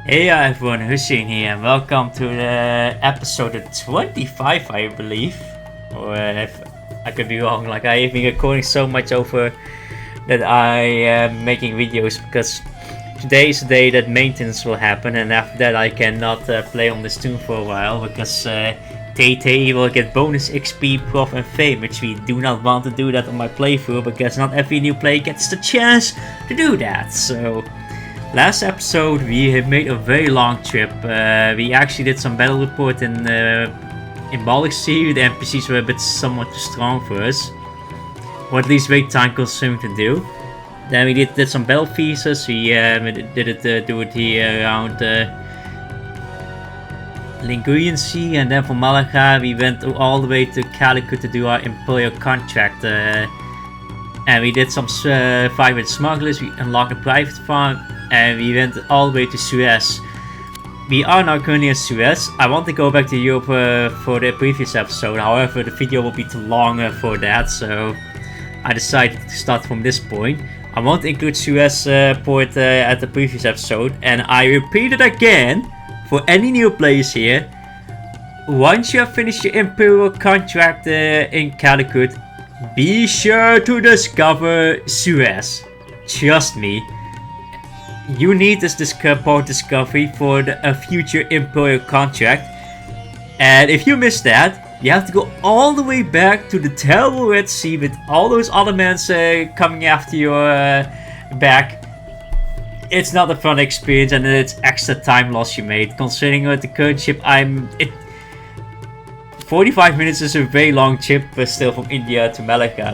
Hey everyone, Hussein here, and welcome to the episode 25, I believe. Or if I could be wrong, like I've been recording so much over that I am making videos because today is the day that maintenance will happen, and after that I cannot play on this tune for a while because TT will get bonus XP, prof, and fame, which we do not want to do that on my playthrough because not every new player gets the chance to do that. So. Last episode we have made a very long trip. We actually did some battle report in Baltic Sea. The NPCs were a bit somewhat too strong for us, or at least very time consuming to do. Then we did some battle pieces. We did it do it here around Ligurian Sea, and then from Malaga we went all the way to Calicut to do our Imperial contract. And we did some fight with smugglers. We unlocked a private farm. And we went all the way to Suez. We are now currently in Suez. I want to go back to Europe for the previous episode. However, the video will be too long for that, so I decided to start from this point. I won't include Suez port at the previous episode, and I repeat it again for any new players here. Once you have finished your Imperial contract in Calicut, be sure to discover Suez. Trust me. You need this port discovery for a future Imperial contract, and if you miss that, you have to go all the way back to the terrible Red Sea with all those other men coming after your back. It's not a fun experience, and it's extra time loss you made. Considering the current ship 45 minutes is a very long trip, but still from India to Malacca.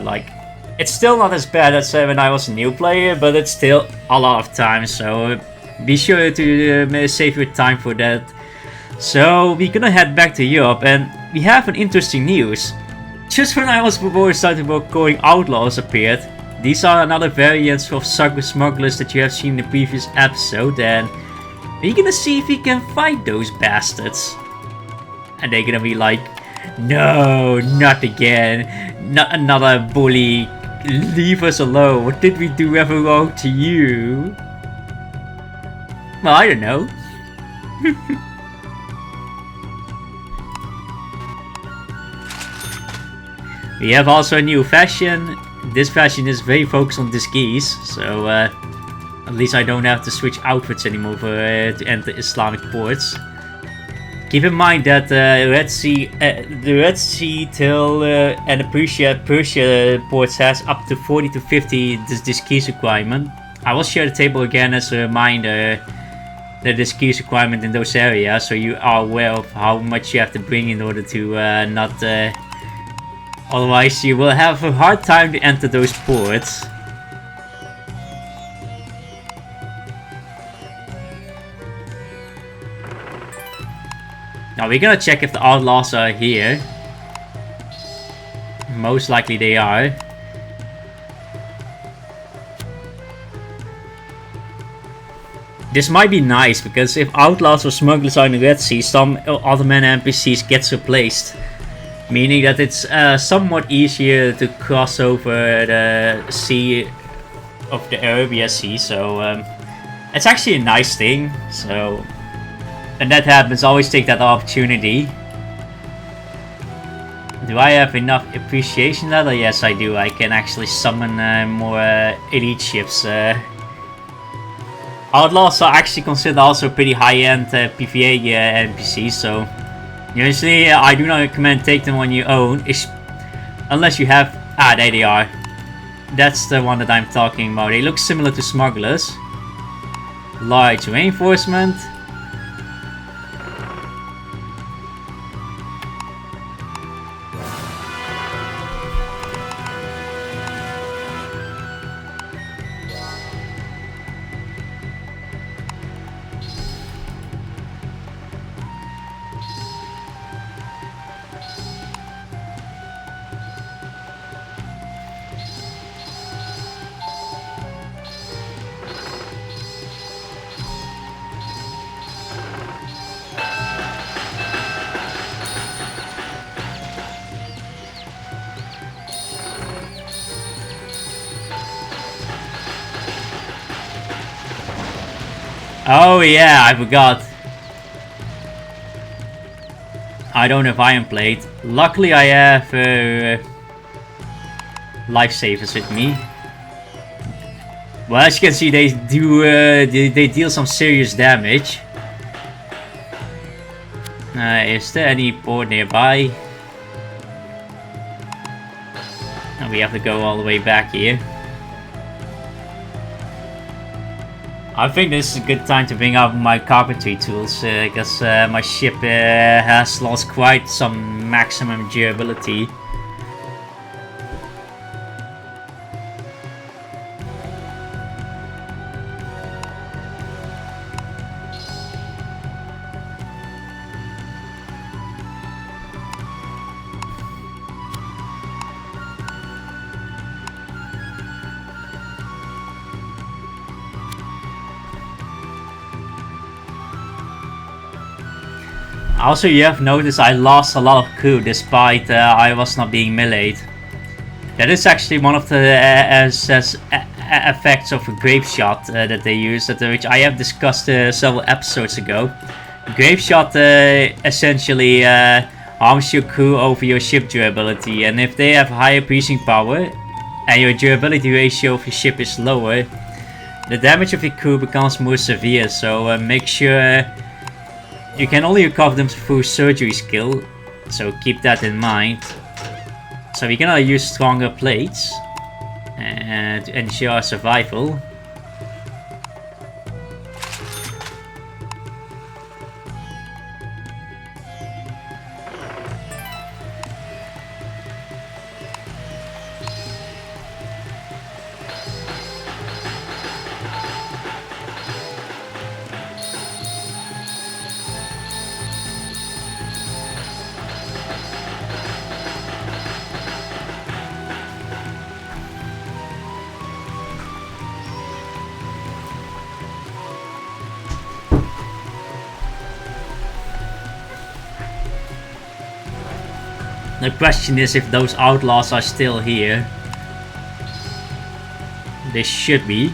It's still not as bad as when I was a new player, but it's still a lot of time, so be sure to save your time for that. So we're gonna head back to Europe, and we have an interesting news. Just when I was before starting recording, Outlaws appeared. These are another variants of smugglers that you have seen in the previous episode, and we're gonna see if we can fight those bastards. And they're gonna be like, no, not again, not another bully. Leave us alone. What did we do ever wrong to you? Well, I don't know. We have also a new fashion. This fashion is very focused on disguise, so at least I don't have to switch outfits anymore to enter Islamic ports. Keep in mind that the Red Sea till and the Persia ports has up to 40 to 50 this keys requirement. I will share the table again as a reminder that this keys requirement in those areas, so you are aware of how much you have to bring in order to not. Otherwise, you will have a hard time to enter those ports. Now we're gonna check if the Outlaws are here. Most likely they are. This might be nice because if Outlaws or smugglers are in the Red Sea, some other man NPCs gets replaced. Meaning that it's somewhat easier to cross over the sea of the Arabia Sea, so it's actually a nice thing. So when that happens, always take that opportunity. Do I have enough appreciation level? Yes, I do. I can actually summon more elite ships. Outlaws are actually considered also pretty high-end PvA NPCs, so usually I do not recommend take them on your own, unless you have... there they are. That's the one that I'm talking about. They look similar to smugglers. Large reinforcement. Oh yeah, I forgot. I don't have iron plate. Luckily I have lifesavers with me. Well, as you can see, they do they deal some serious damage. Is there any port nearby? And we have to go all the way back here. I think this is a good time to bring out my carpentry tools, because my ship has lost quite some maximum durability. Also, you have noticed I lost a lot of crew despite I was not being meleeed. That is actually one of the effects of a grape shot that they use, which I have discussed several episodes ago. Grape shot essentially harms your crew over your ship durability, and if they have higher piercing power and your durability ratio of your ship is lower, the damage of your crew becomes more severe, so make sure you can only recover them through surgery skill, so keep that in mind. So we can use stronger plates to ensure our survival. The question is if those outlaws are still here. They should be.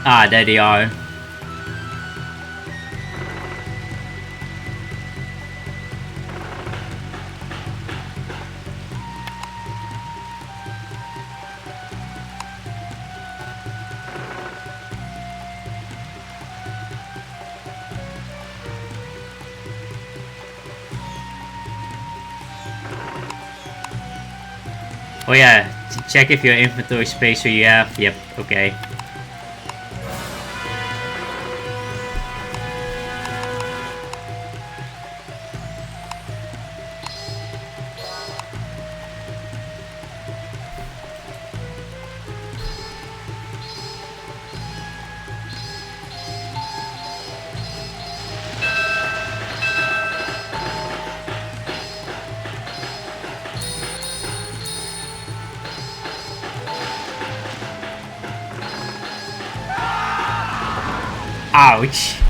Ah, there they are. Oh yeah, check if your inventory space you have. Yep, okay. Ouch.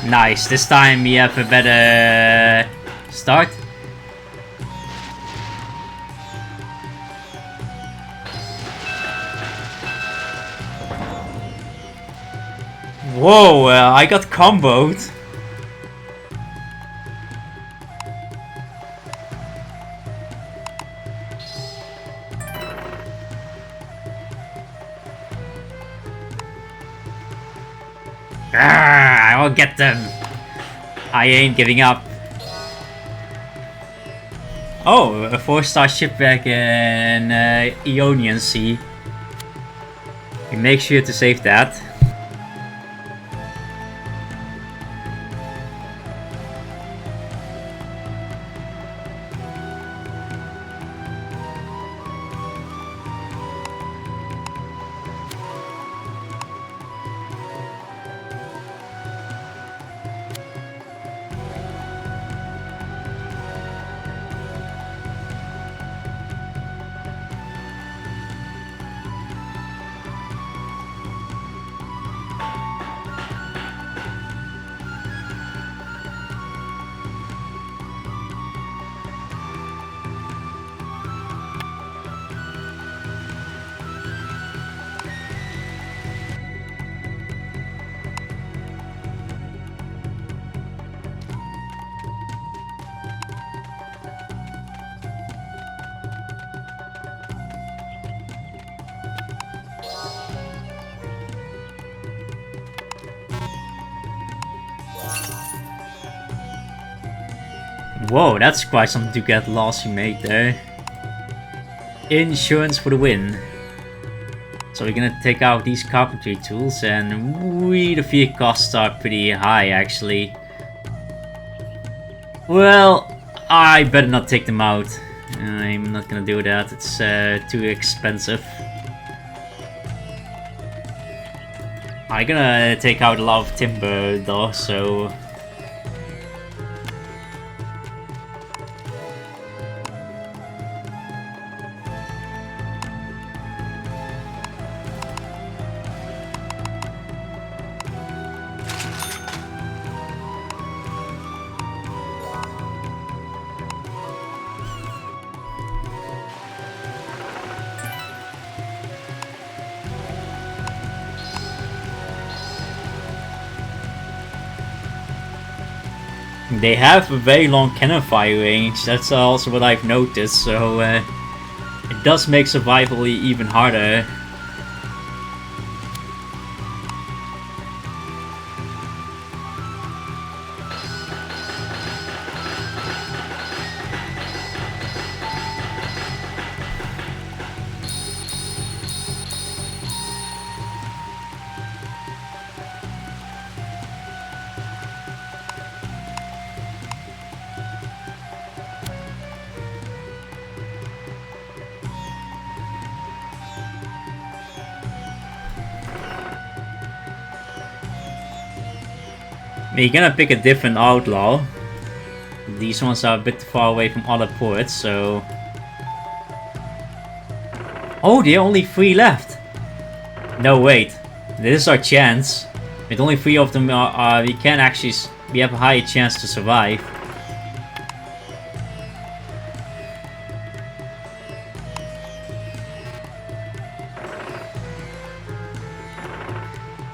Nice, this time we have a better start. Whoa, I got comboed. I will get them. I ain't giving up. Oh, a 4-star shipwreck in Ionian Sea. We make sure to save that. Whoa, that's quite some to get lost you made there. Insurance for the win. So we're gonna take out these carpentry tools, and the fear costs are pretty high actually. Well, I better not take them out. I'm not gonna do that, it's too expensive. I'm gonna take out a lot of timber though, so... They have a very long cannon fire range, that's also what I've noticed, so it does make survival even harder. We're gonna pick a different outlaw. These ones are a bit far away from other ports, so... Oh, there are only 3 left! No, wait. This is our chance. With only 3 of them, we can actually... We have a higher chance to survive.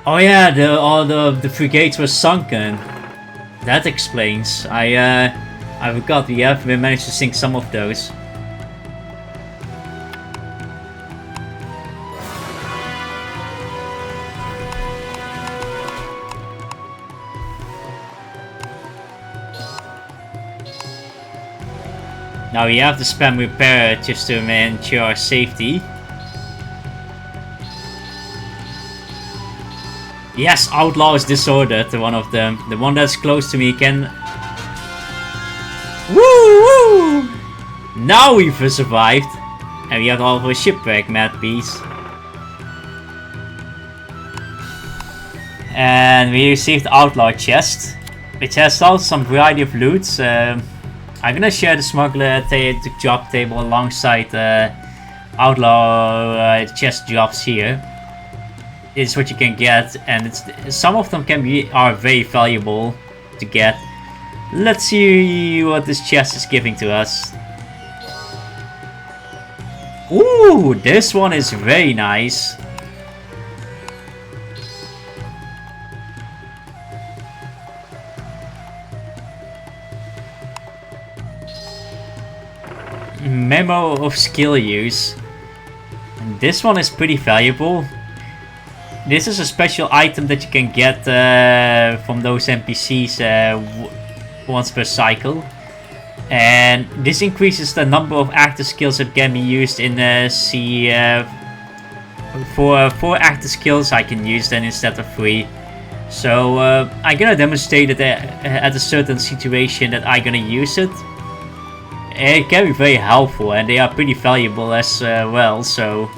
Oh yeah, all the frigates were sunken. That explains. I forgot we managed to sink some of those. Now we have to spam repair just to ensure our safety. Yes, Outlaw is disordered, one of them. The one that's close to me can... Woo! Now we've survived! And we have all of a shipwreck mad piece. And we received Outlaw chest, which has also some variety of loot. I'm gonna share the smuggler job table alongside Outlaw chest jobs here. Is what you can get, and some of them are very valuable to get. Let's see what this chest is giving to us. Ooh, this one is very nice. Memo of skill use. And this one is pretty valuable. this is a special item that you can get from those NPCs once per cycle. And this increases the number of active skills that can be used in sea. For 4 active skills I can use then instead of 3. So I'm gonna demonstrate it at a certain situation that I'm gonna use it. It can be very helpful and they are pretty valuable as well, so...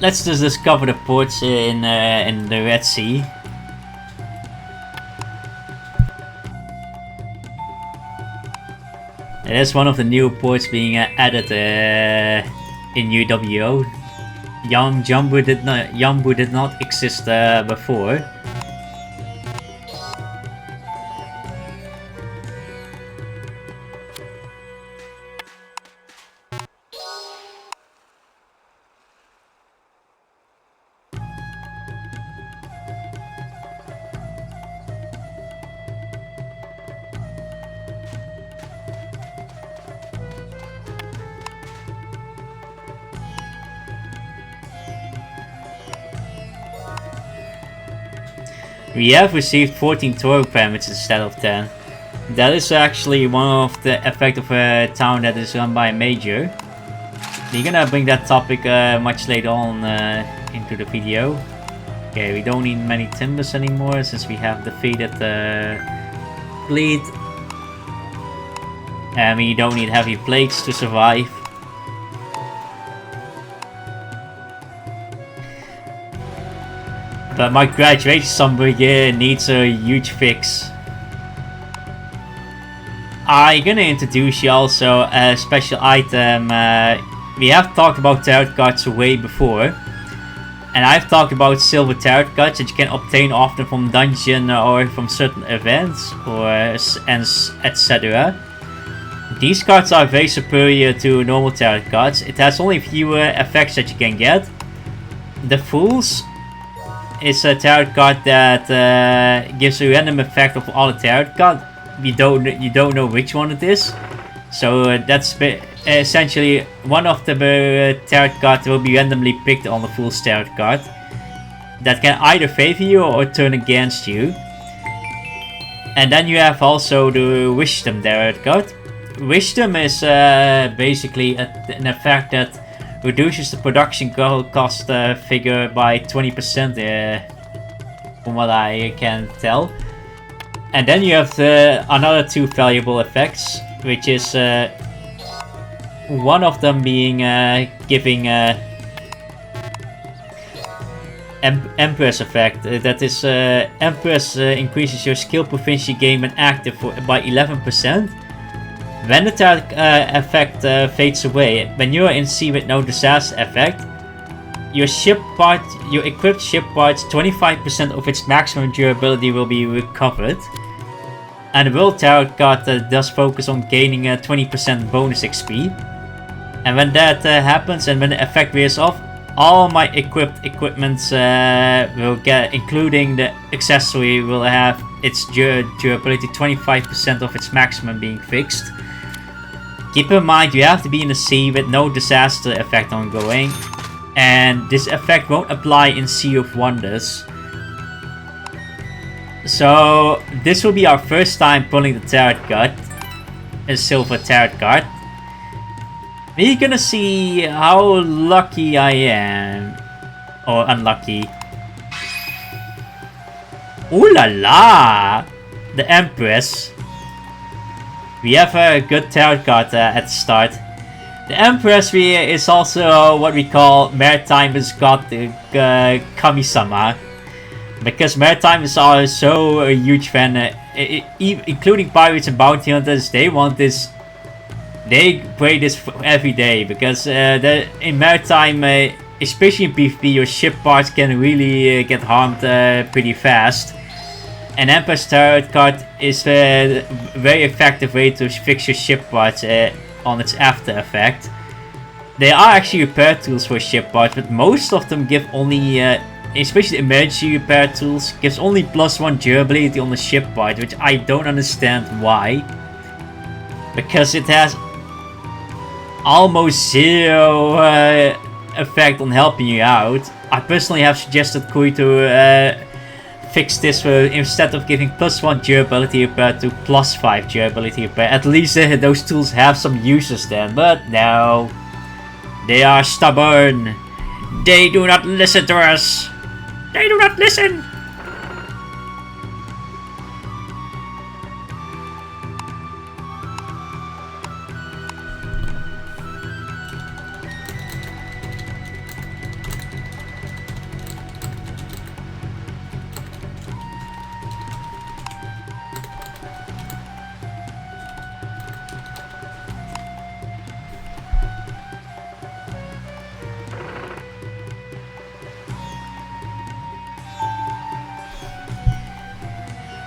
Let's just discover the ports in the Red Sea. It is one of the new ports being added in UWO. Jambu did not exist before. We have received 14 tour permits instead of 10. That is actually one of the effects of a town that is run by a major. We're gonna bring that topic much later on into the video. Okay, we don't need many timbers anymore since we have defeated the fleet. And we don't need heavy plates to survive. But my graduation somewhere here needs a huge fix. I'm gonna introduce you also a special item. We have talked about tarot cards way before. And I've talked about silver tarot cards that you can obtain often from dungeon or from certain events or etc. These cards are very superior to normal tarot cards. It has only fewer effects that you can get. The Fools is a tarot card that gives a random effect of all the tarot cards. You don't know which one it is. So that's essentially one of the tarot cards will be randomly picked on the Fool's tarot card. That can either favor you or turn against you. And then you have also the Wisdom tarot card. Wisdom is basically an effect that reduces the production cost figure by 20% from what I can tell. And then you have another 2 valuable effects, which is one of them being giving Empress effect. That is Empress increases your skill proficiency gained when active by 11%. When the tarot effect fades away, when you are in sea with no disaster effect, your equipped ship parts, 25% of its maximum durability will be recovered. And the World Tarot card does focus on gaining a 20% bonus XP. And when that happens and when the effect wears off, all my equipments will get, including the accessory, will have its durability 25% of its maximum being fixed. Keep in mind you have to be in the sea with no disaster effect ongoing, and this effect won't apply in Sea of Wonders. So this will be our first time pulling the tarot card, a silver tarot card. We're gonna see how lucky I am, or unlucky. Ooh la la! The Empress. We have a good tarot card at the start. The Empress is also what we call Maritime's god Kami-sama. Because Maritimes are so a huge fan, including pirates and bounty hunters, they want this. They pray this every day because in Maritime especially in PvP, your ship parts can really get harmed pretty fast. And Empire's Tarot card is a very effective way to fix your ship parts on its after effect. There are actually repair tools for ship parts, but most of them give only, especially the emergency repair tools, gives only +1 durability on the ship part, which I don't understand why. Because it has almost zero effect on helping you out. I personally have suggested Kui to fix this instead of giving +1 durability repair to +5 durability repair. At least those tools have some uses then, but no. They are stubborn. They do not listen to us. They do not listen.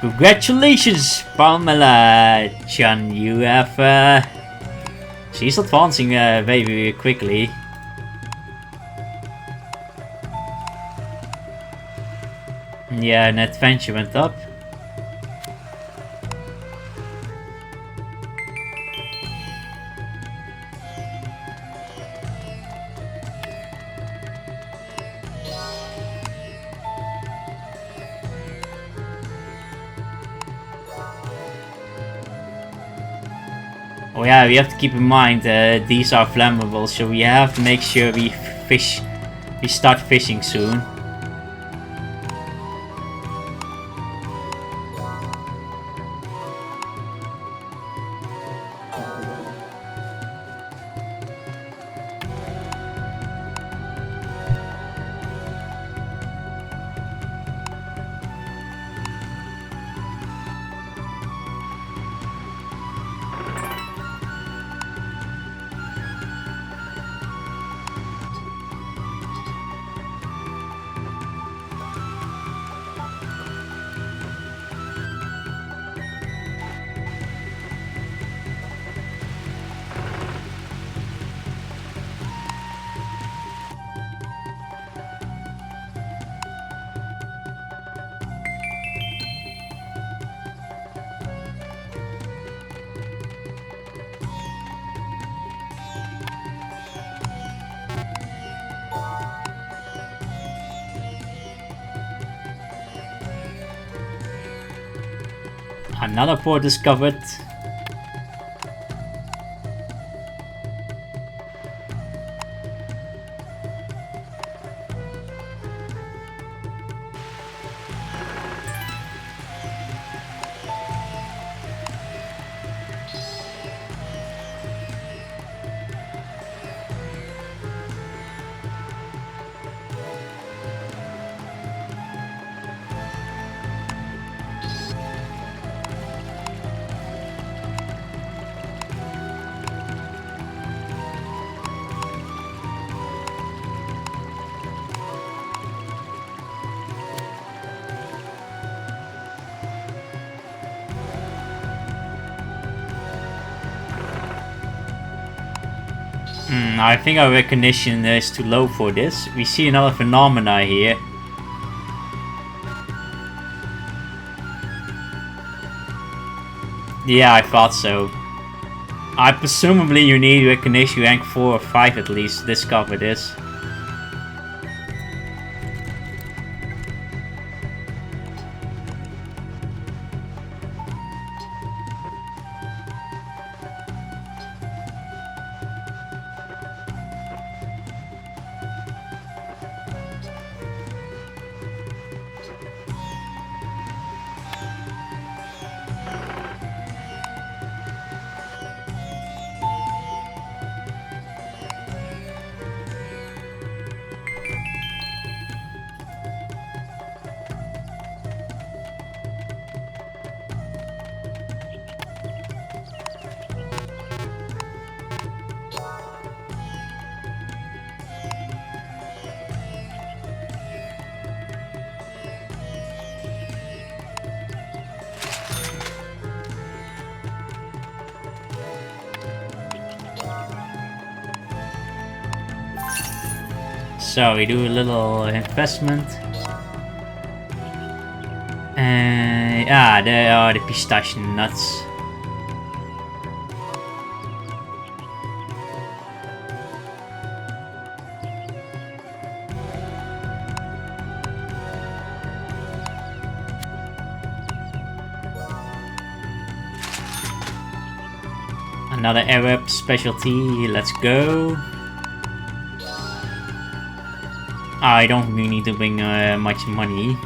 Congratulations, Pamela Chan. You have she's advancing very, very quickly. Yeah, an adventure went up. Oh yeah, we have to keep in mind these are flammable, so we have to make sure we start fishing soon. Another port discovered. I think our recognition is too low for this. We see another phenomena here. Yeah, I thought so. Presumably you need recognition rank 4 or 5 at least to discover this. So we do a little investment. And there are the pistachio nuts. Another Arab specialty, let's go. I don't really need to bring much money.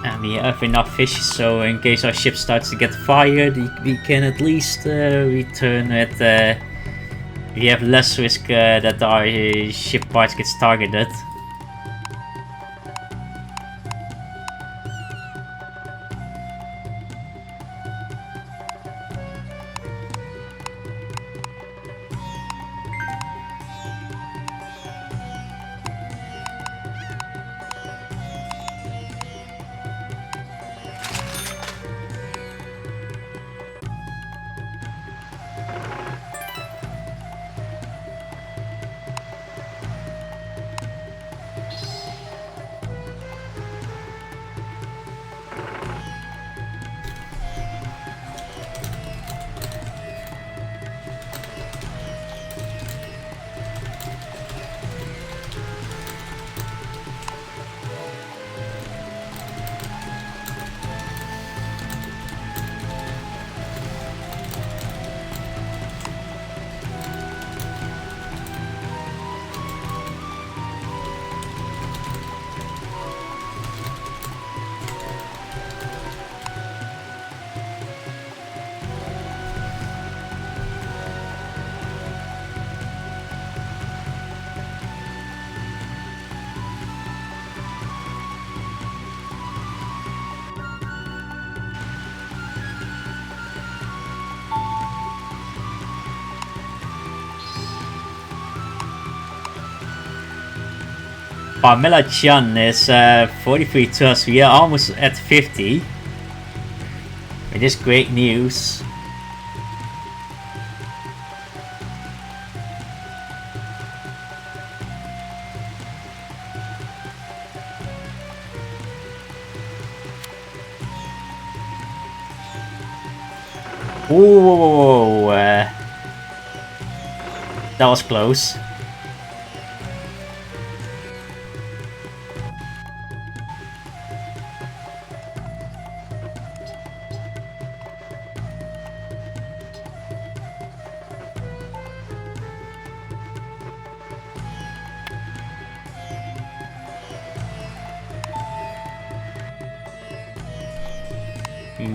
And we have enough fish, so in case our ship starts to get fired, we can at least return it. We have less risk that our ship parts gets targeted. Pamela Chan is 43 trust. We are almost at 50. It is great news. Ooh, that was close.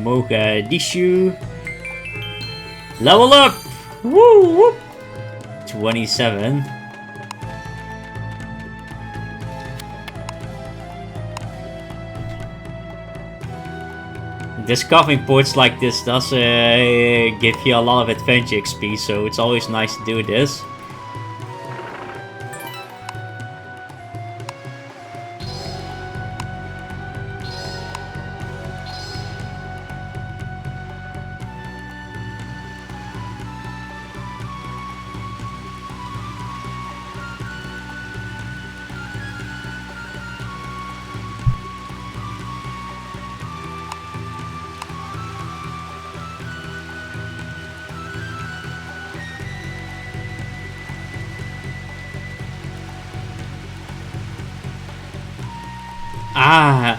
Mogadishu. Level up! Woo! Whoop. 27. Discovering ports like this does give you a lot of adventure XP, so it's always nice to do this.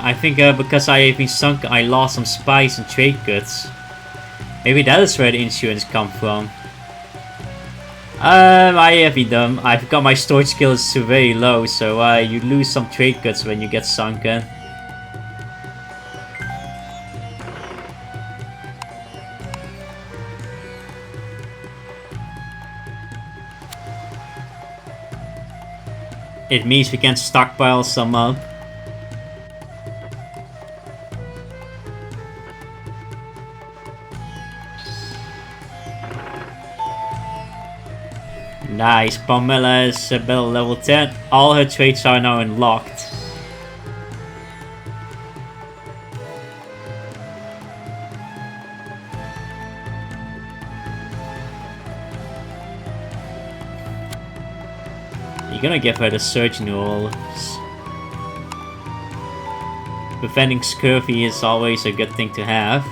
I think because I have been sunk, I lost some spice and trade goods. Maybe that is where the insurance come from. I have been dumb. I've got my storage skills to very low, so you lose some trade goods when you get sunken. It means we can stockpile some up. Nice, Pamela is level 10. All her traits are now unlocked. You're gonna give her the surgeon roll. Preventing scurvy is always a good thing to have.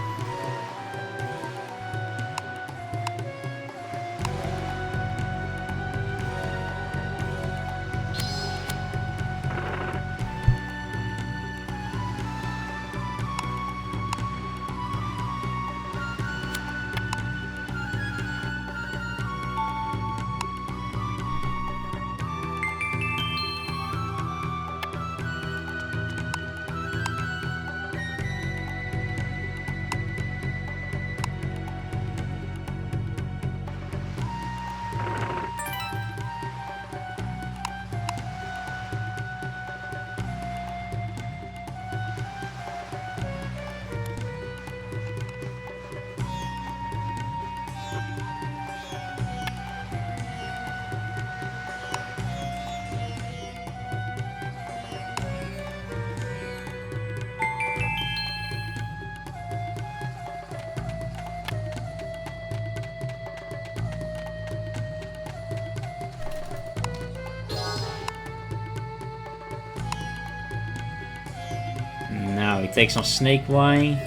Now we take some snake wine.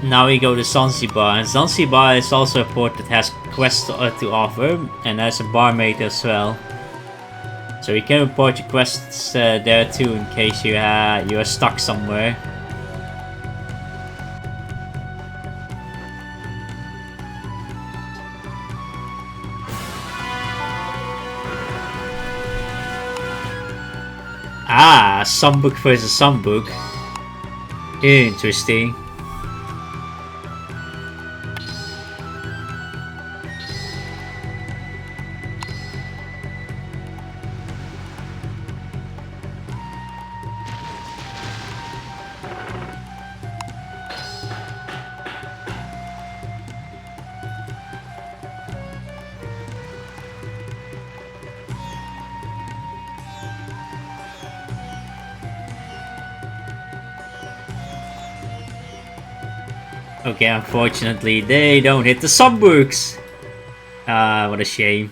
Now we go to Zanzibar, and Zanzibar is also a port that has quests to offer, and has a barmaid as well. So you can report your quests there too, in case you are stuck somewhere. Ah, Songbook versus Songbook. Interesting. Okay, unfortunately, they don't hit the subbooks. Ah, what a shame.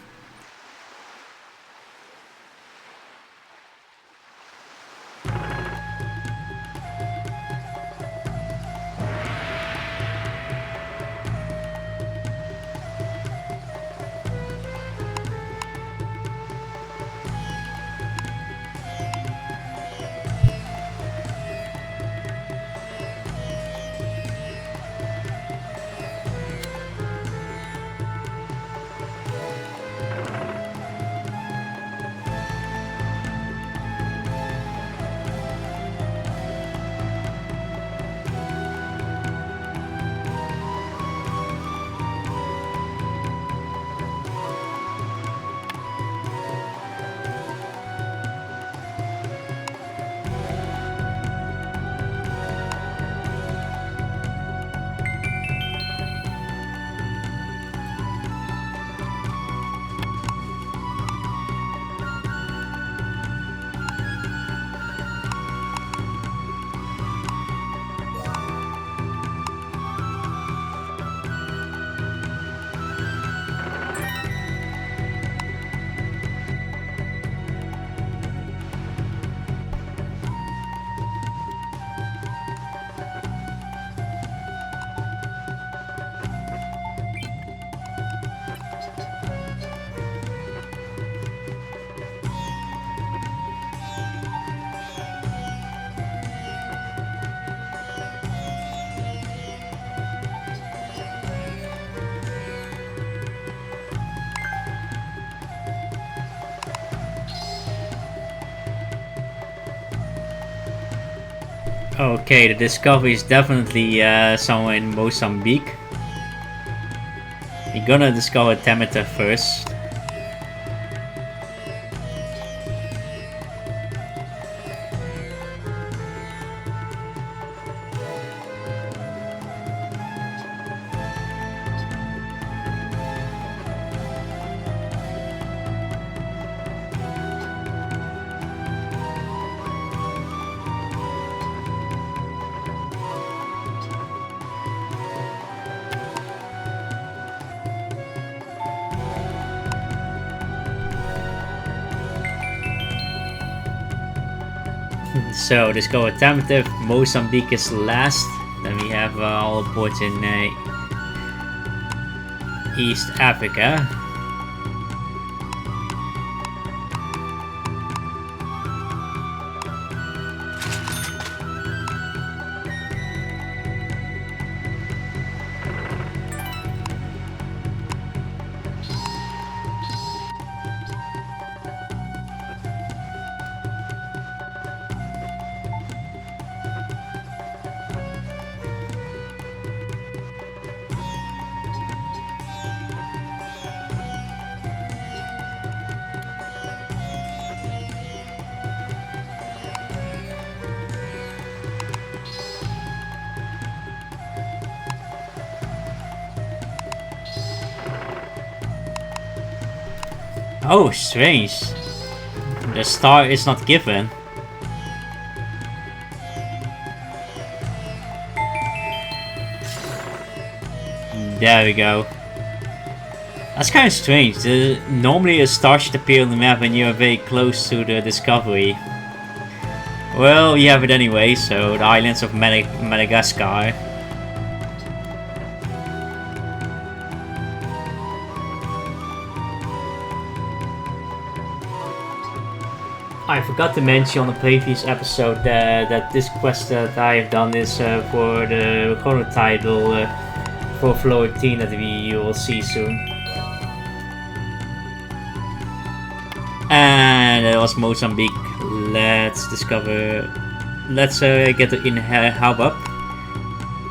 Okay, the discovery is definitely somewhere in Mozambique. We're gonna discover Demeter first. So discover Tamative, Mozambique is last. Then we have all the ports in East Africa. Oh, strange. The star is not given. There we go. That's kind of strange. Normally a star should appear on the map when you are very close to the discovery. Well, you have it anyway, so the islands of Madagascar. I forgot to mention on the previous episode that this quest that I have done is for the Chrono title for Florentine that you will see soon. And that was Mozambique. Let's discover. Let's get the hub up.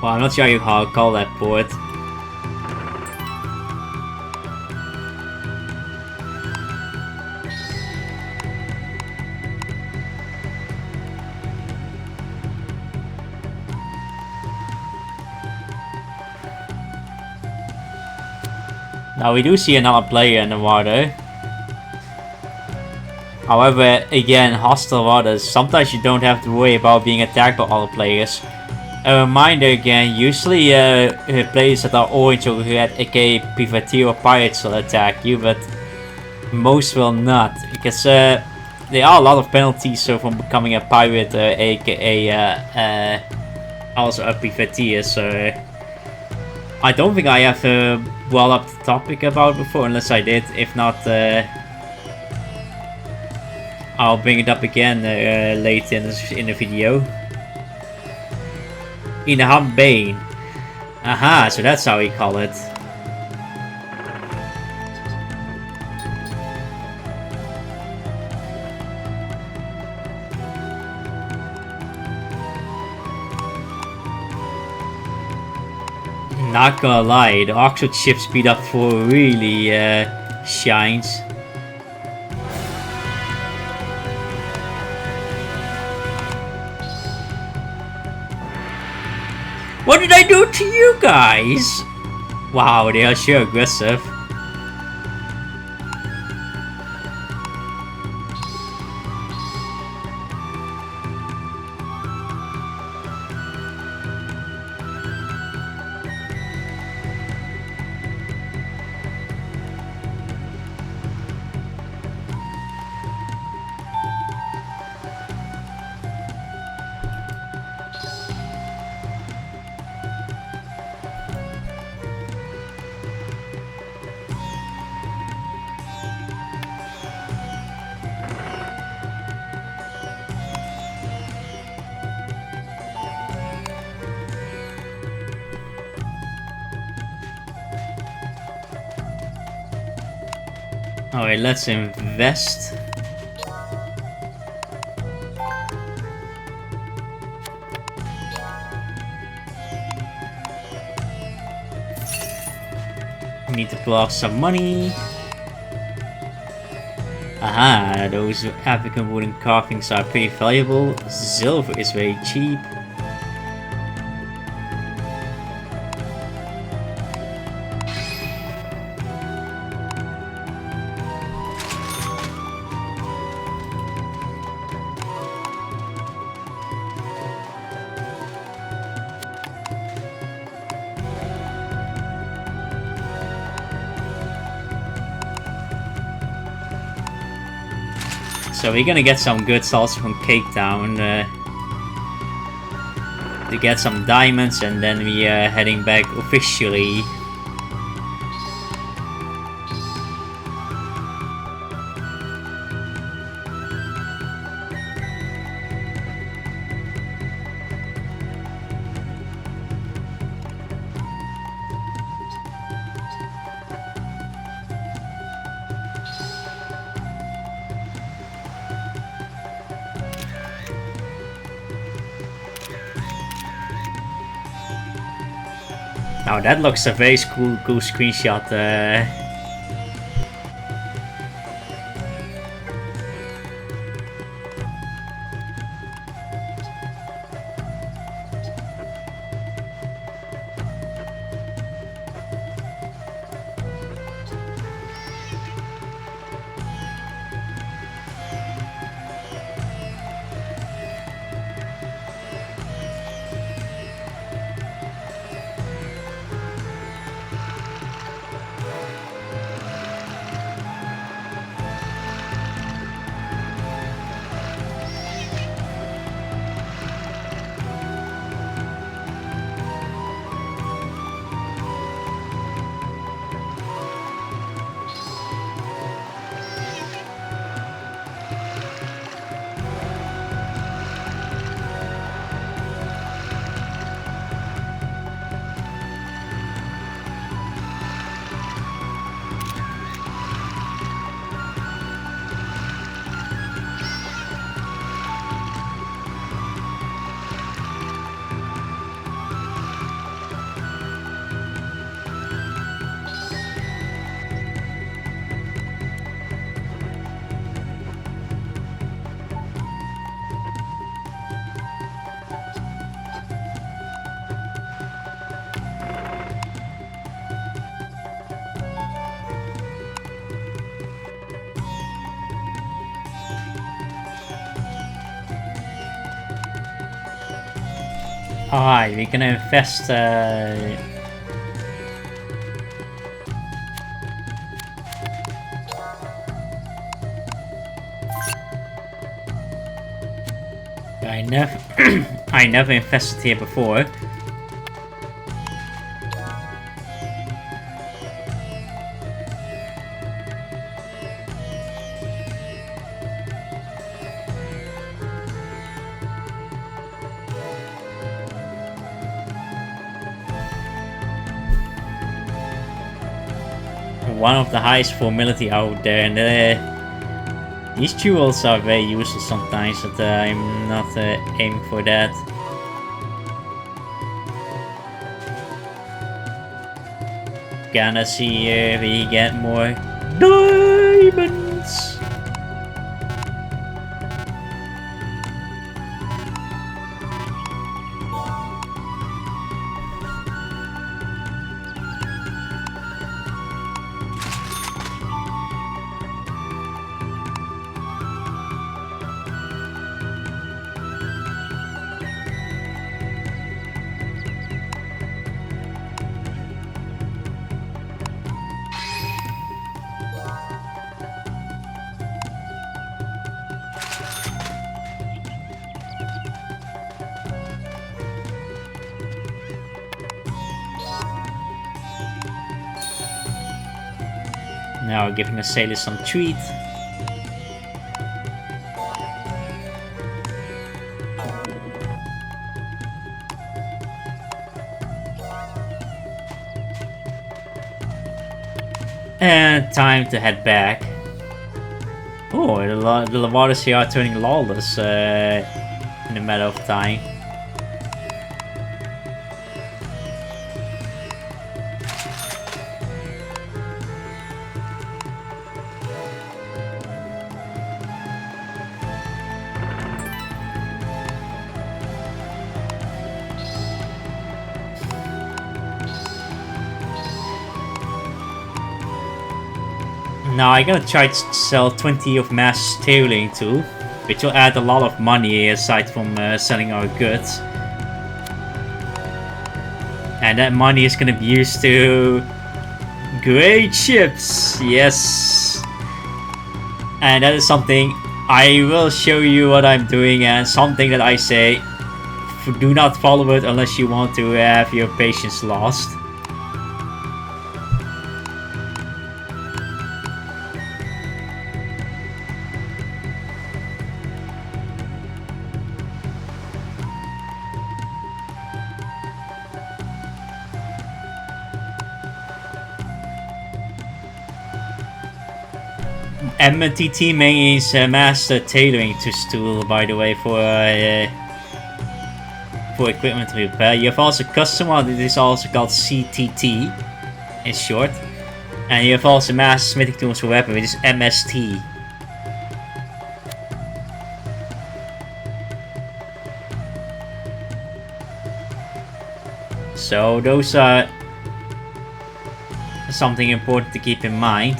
Well, I'm not sure how to call that port. Now we do see another player in the water. However, again, hostile waters, sometimes you don't have to worry about being attacked by other players. A reminder again, usually players that are orange or red, aka privateer or pirates will attack you, but most will not. Because there are a lot of penalties from becoming a pirate, aka also a privateer, so I don't think I have brought up the topic about before, unless I did. If not, I'll bring it up again later in the video. In the Hambane. Aha, so that's how we call it. Not gonna lie, the Oxford ship speed up 4 really shines. What did I do to you guys? Wow, they are sure aggressive. Alright, let's invest. We need to pull off some money. Aha, those African wooden carvings are pretty valuable. Silver is very cheap. So we're gonna get some goods also from Cape Town to get some diamonds, and then we are heading back officially. Now that looks a very cool screenshot. Alright, we're gonna invest I never invested here before. One of the highest formidability out there, and these jewels are very useful sometimes, but I'm not aiming for that. Gonna see if we get more diamonds. Now giving the sailors some treat. And time to head back. Oh, the waters here are turning lawless in a matter of time. Now I'm gonna try to sell 20 of mass stealing too, which will add a lot of money aside from selling our goods. And that money is gonna be used to great ships, yes. And that is something I will show you what I'm doing, and something that I say, do not follow it unless you want to have your patience lost. MTT means Master Tailoring Tool, by the way, for equipment repair. You have also Custom One, it is also called CTT in short. And you have also Master Smithing Tools for Weapon, which is MST. So those are something important to keep in mind.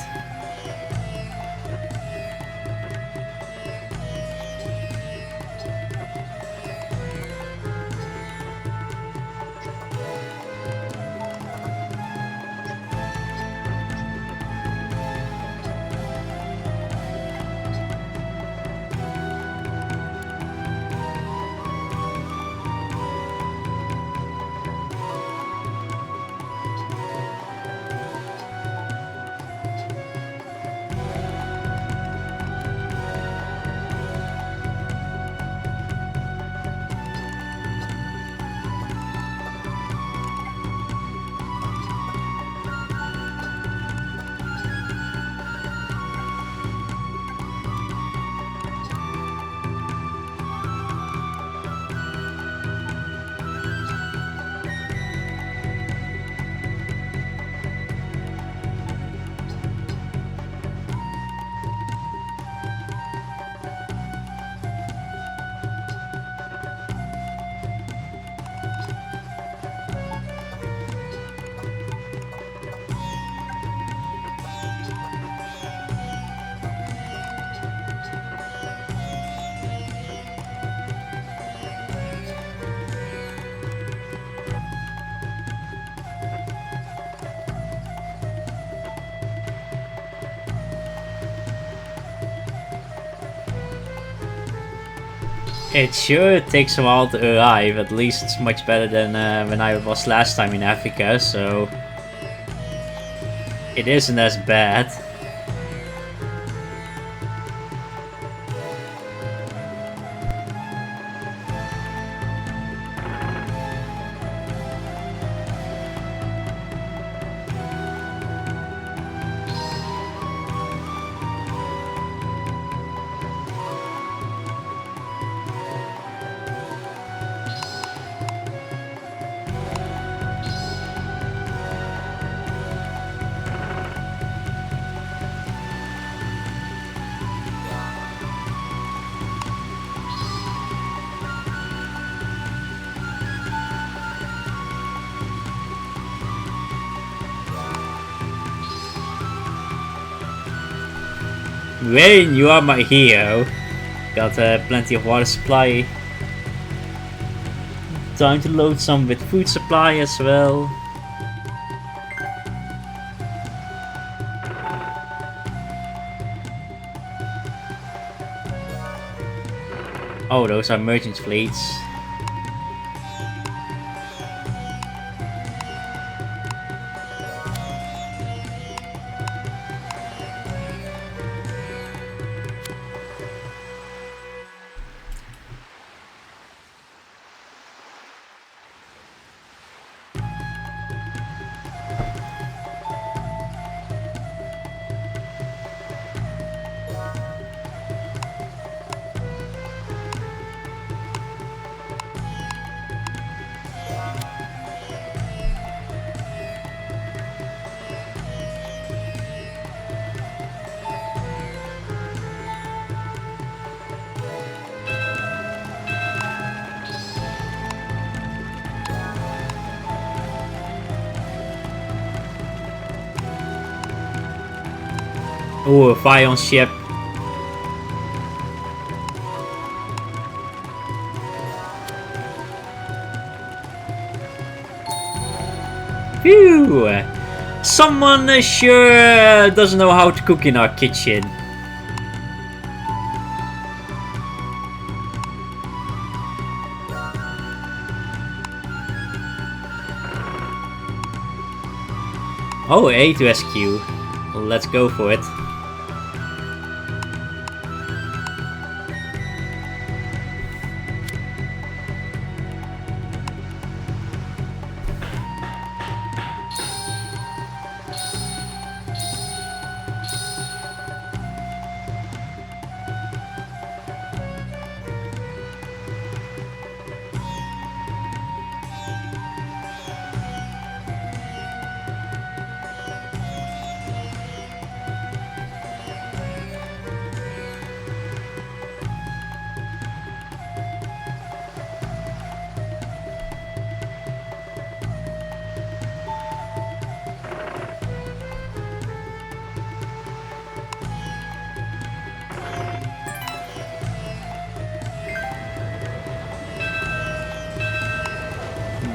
It sure takes a while to arrive, at least it's much better than when I was last time in Africa, so it isn't as bad. Wayne, you are my hero. Got plenty of water supply. Time to load some with food supply as well. Oh, those are merchant fleets. Ooh, fire on ship. Phew! Someone sure doesn't know how to cook in our kitchen. Oh, aid rescue. Let's go for it.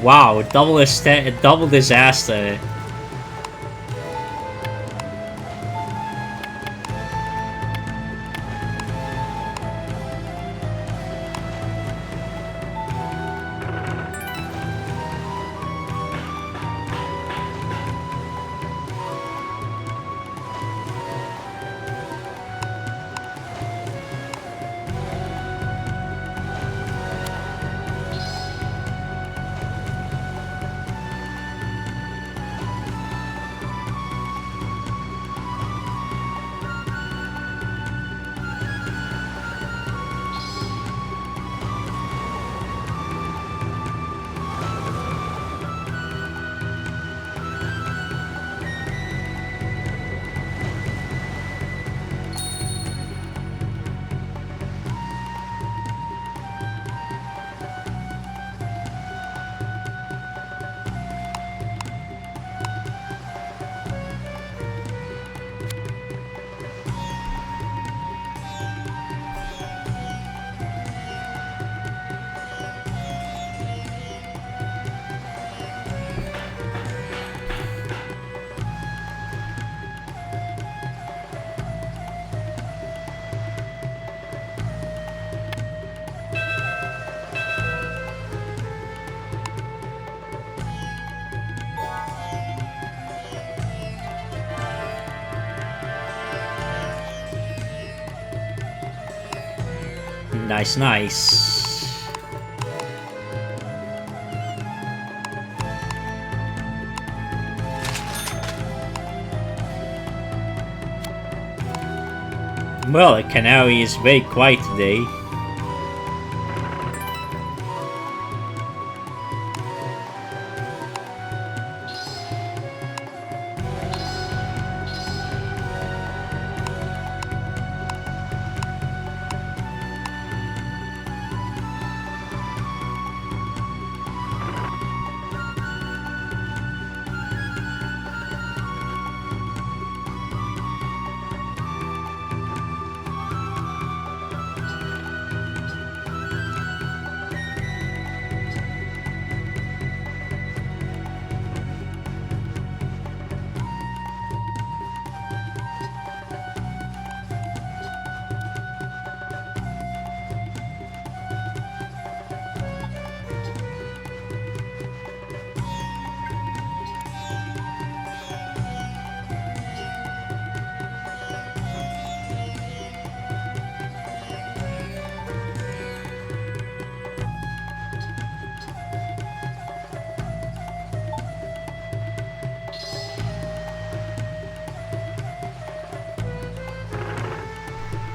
Wow, double disaster. Nice, nice. Well, the canary is very quiet today.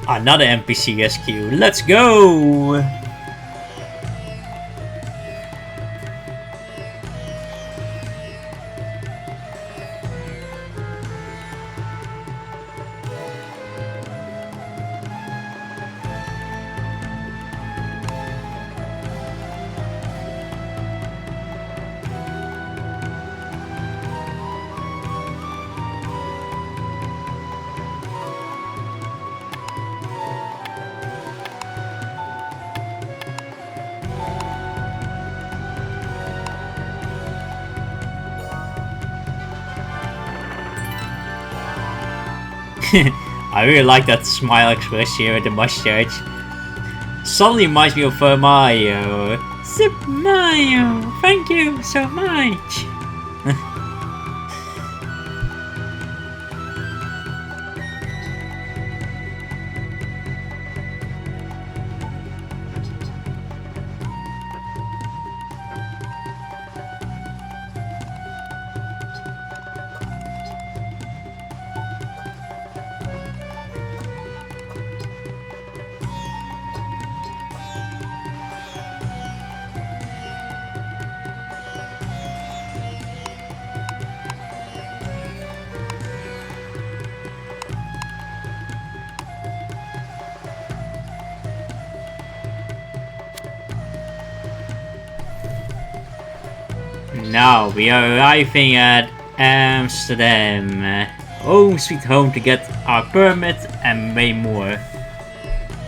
Another NPC Rescue. Let's go! I really like that smile expression here with the mustache. Suddenly reminds me of Mario. Super Mario, thank you so much. Now we are arriving at Amsterdam. Home sweet home to get our permit and way more.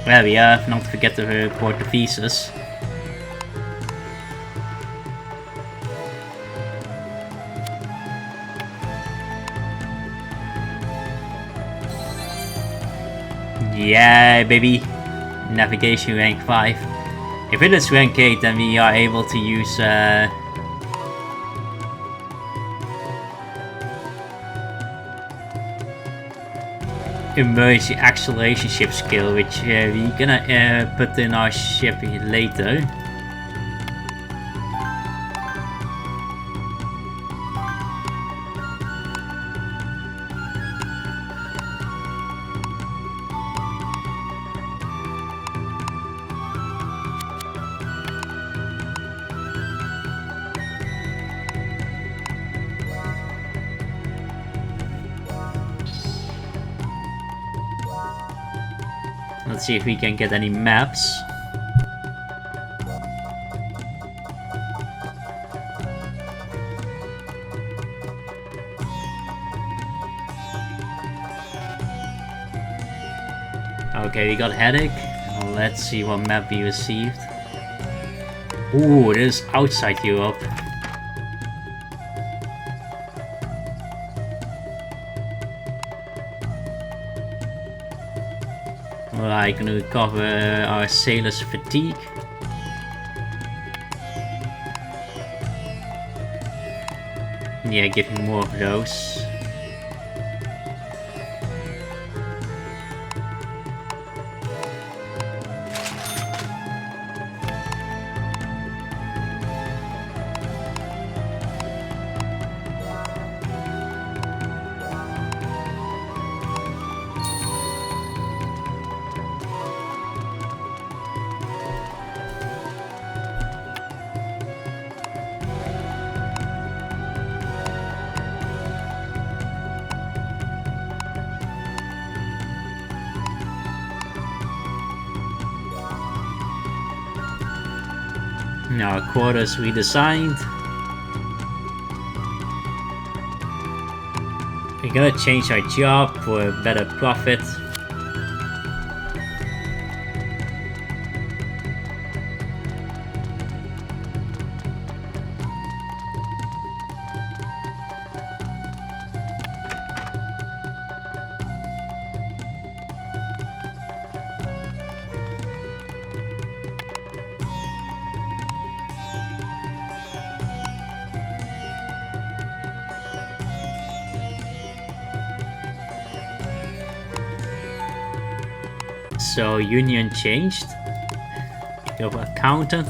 Well, we have not to forget to report the visas. Yeah, baby. Navigation rank 5. If it is rank 8, then we are able to use emergency acceleration ship skill, which we're gonna put in our ship later. Let's see if we can get any maps. Okay, we got headache. Let's see what map we received. Ooh, it is outside Europe. Alright, gonna recover our sailor's fatigue. Yeah, give him more of those. Now our quarters redesigned. We're gonna change our job for a better profit. So union changed. Go for accountant.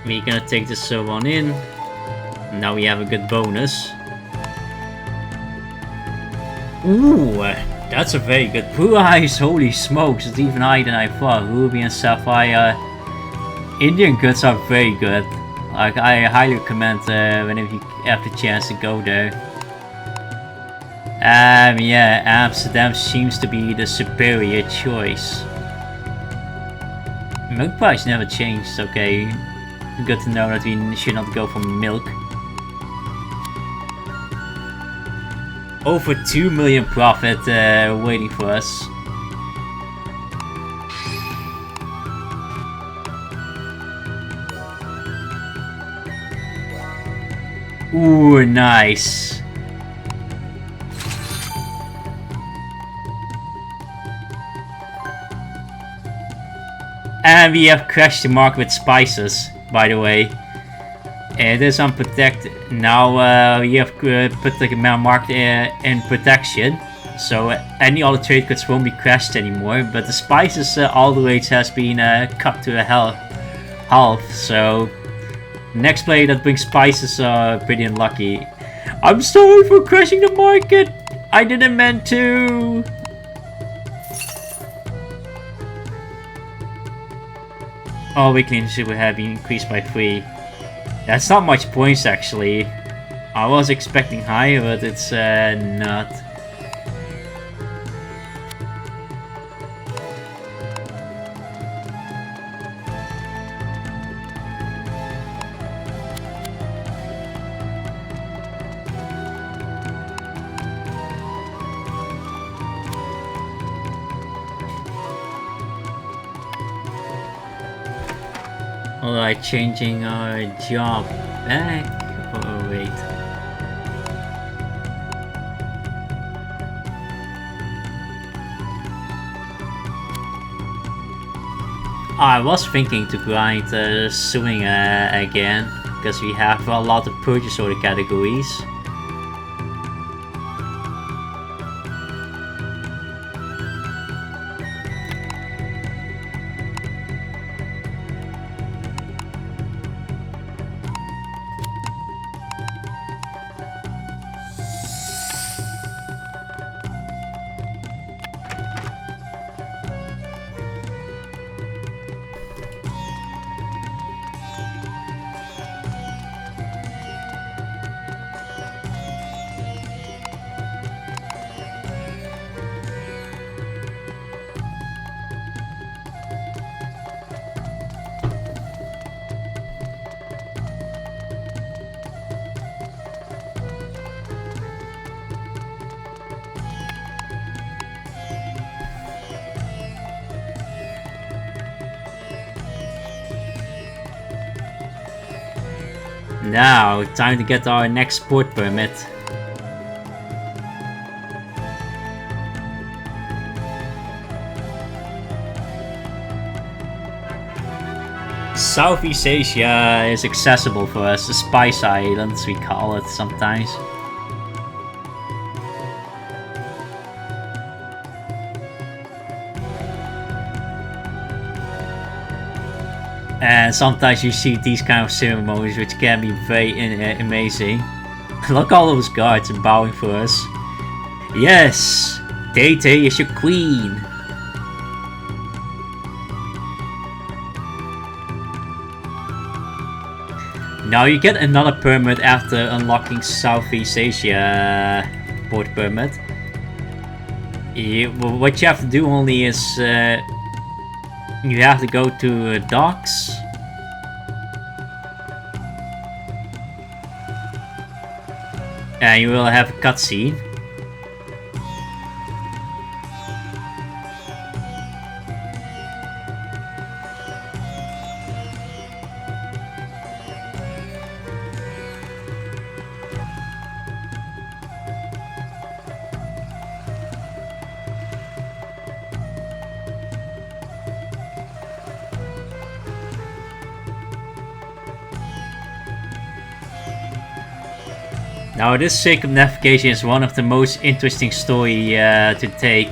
We're gonna take this one in. Now we have a good bonus. Ooh, that's a very good price. Holy smokes, it's even higher than I thought. Ruby and Sapphire. Indian goods are very good. Like, I highly recommend whenever you have the chance to go there. Yeah, Amsterdam seems to be the superior choice. Milk price never changed, okay. Good to know that we should not go for milk. Over 2 million profit waiting for us. Ooh, nice. And we have crashed the market with spices, by the way. It is unprotected. Now we have put the market in protection, so any other trade goods won't be crashed anymore. But the spices, all the rates has been cut to a half. So next player that brings spices are pretty unlucky. I'm sorry for crashing the market. I didn't mean to. All weekly should have been increased by 3. That's not much points actually. I was expecting higher, but it's not. Alright, changing our job back. Oh, wait. I was thinking to grind swimming again, because we have a lot of purchase order categories. Now, time to get our next port permit. Southeast Asia is accessible for us, the Spice Islands we call it sometimes. And sometimes you see these kind of ceremonies which can be very amazing. Look, all those guards are bowing for us. Yes! Tete is your queen! Now you get another permit after unlocking Southeast Asia port permit. What you have to do only is you have to go to docks. And you will have a cutscene. Now this circumnavigation is one of the most interesting story to take.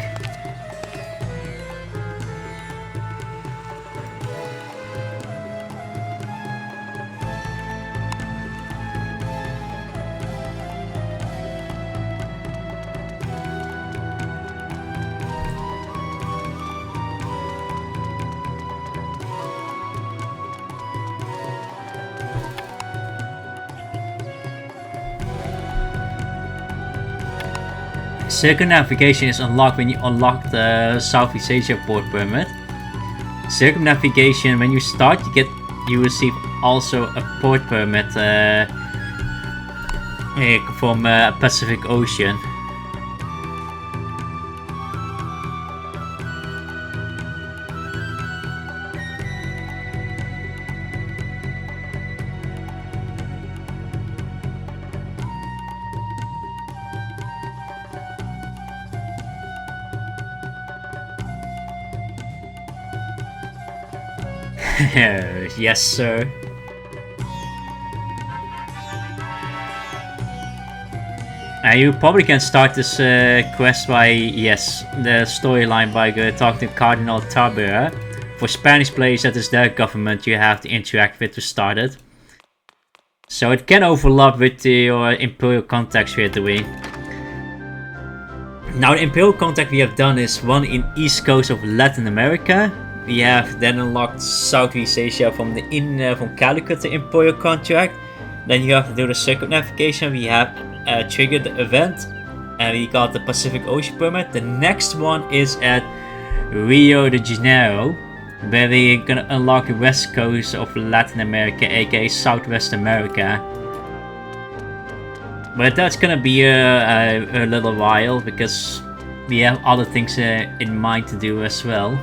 Circumnavigation is unlocked when you unlock the Southeast Asia port permit. Circumnavigation, when you start, you receive also a port permit from Pacific Ocean. Yes, sir. You probably can start this quest by, the storyline by talking to Cardinal Tabera. For Spanish players, that is their government you have to interact with to start it. So it can overlap with your Imperial contacts we are doing. Now the Imperial contact we have done is one in East Coast of Latin America. We have then unlocked Southeast Asia from from Calicut to Employer contract. Then you have to do the circumnavigation. We have triggered the event, and we got the Pacific Ocean permit. The next one is at Rio de Janeiro, where we're gonna unlock the west coast of Latin America, aka Southwest America. But that's gonna be a little while because we have other things in mind to do as well.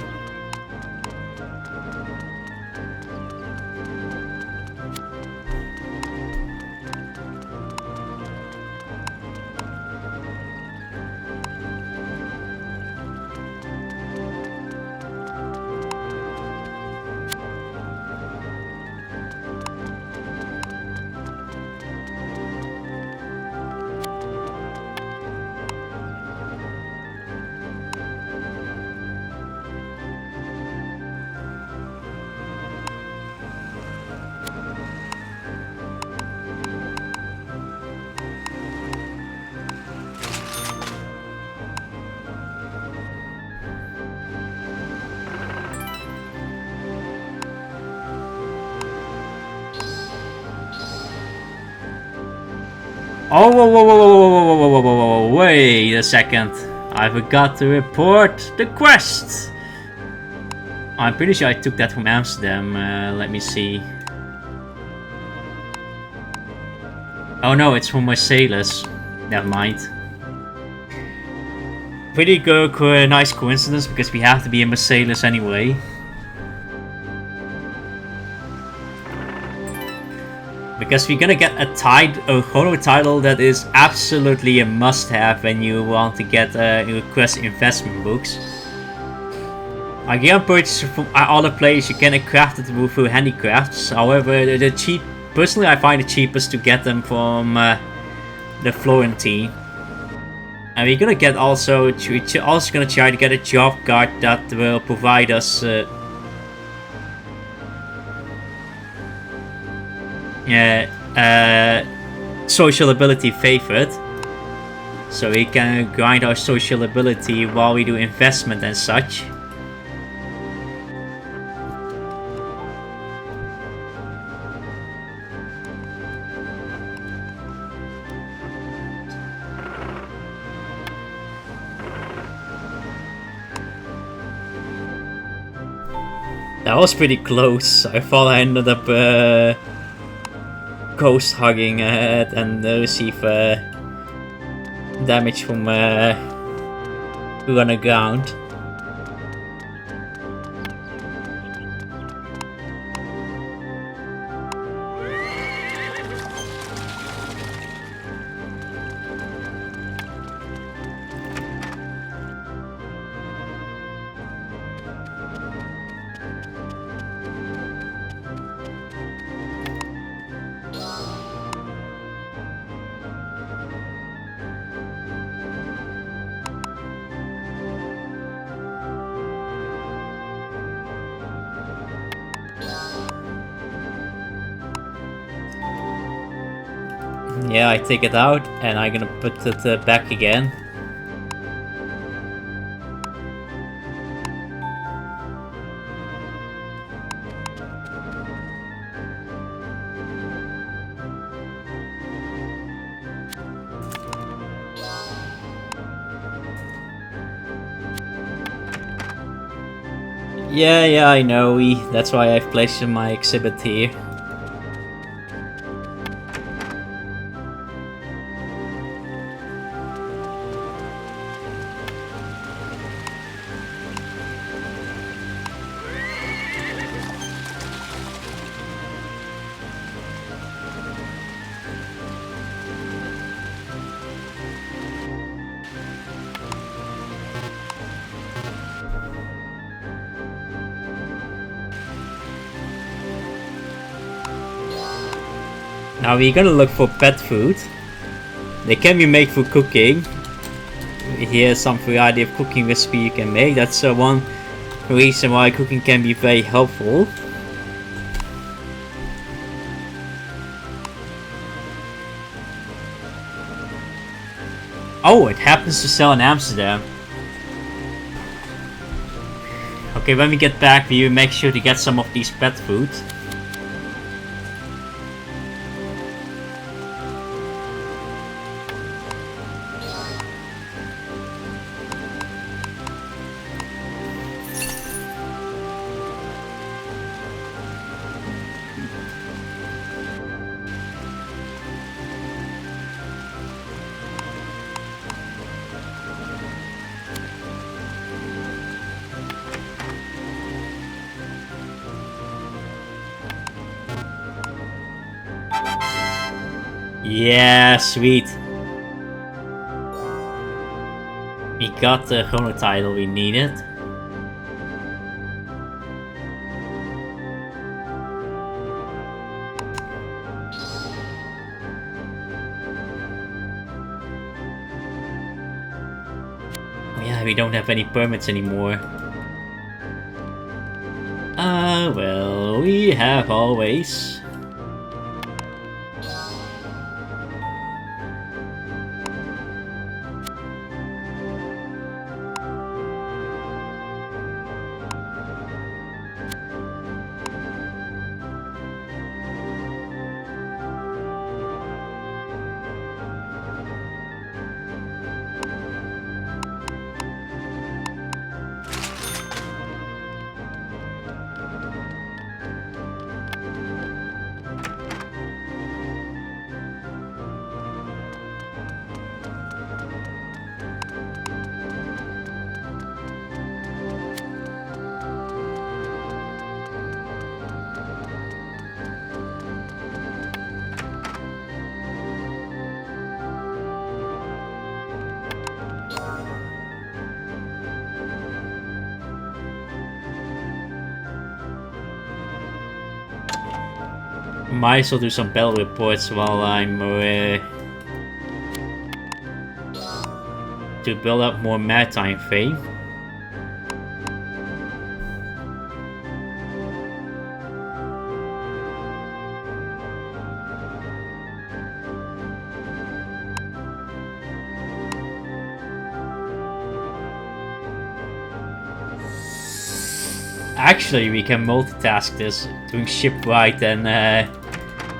Oh, whoa, wait a second. I forgot to report the quest. I'm pretty sure I took that from Amsterdam. Let me see. Oh no, it's from my sailors. Never mind. Pretty good, nice coincidence because we have to be in Marseilles anyway. Because we're gonna get a Chrono title that is absolutely a must-have when you want to get request investment books. I can purchase from other players. You can craft it through handicrafts. However, personally, I find it cheapest to get them from the Florentine. And we're gonna get we're also gonna try to get a job card that will provide us. Social ability favored, so we can grind our social ability while we do investment and such. That was pretty close. I thought I ended up ghost hugging and receive damage from run aground. Yeah, I take it out and I'm gonna put it back again. Yeah, I know. That's why I've placed my exhibit here. Now we're gonna look for pet food. They can be made for cooking. Here's some variety of cooking recipe you can make. That's one reason why cooking can be very helpful. Oh, it happens to sell in Amsterdam. Okay, when we get back, we will make sure to get some of these pet food. Yeah, sweet. We got the chrono title we needed. Oh yeah, we don't have any permits anymore. Well, we have always. Might as well do some battle reports while I'm to build up more maritime fame. Actually, we can multitask this, doing shipwright and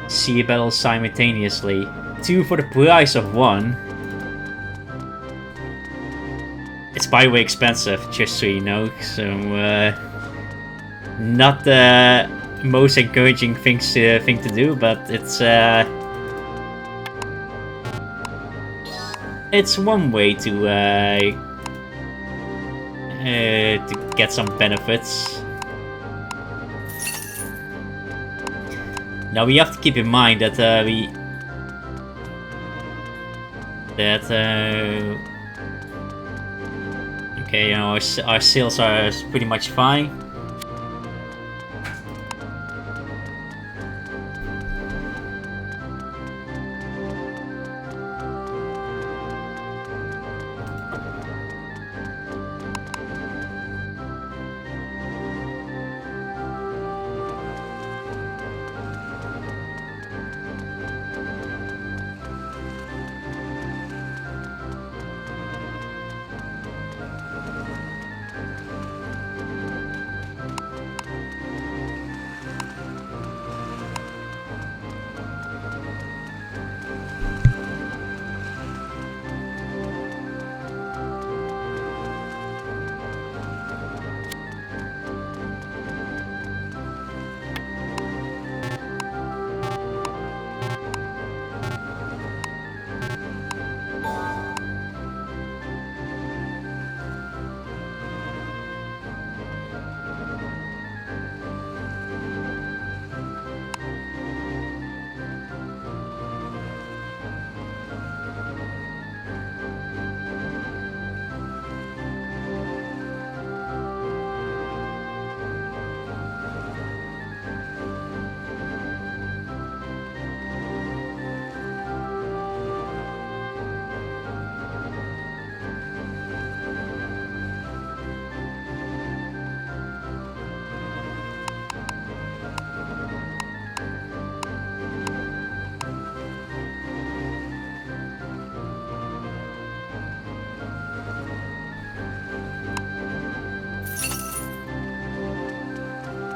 sea battle simultaneously. 2 for the price of 1. It's by the way expensive, just so you know, so not the most encouraging thing to do, but it's one way to get some benefits. Now we have to keep in mind that okay, you know, our sales are pretty much fine.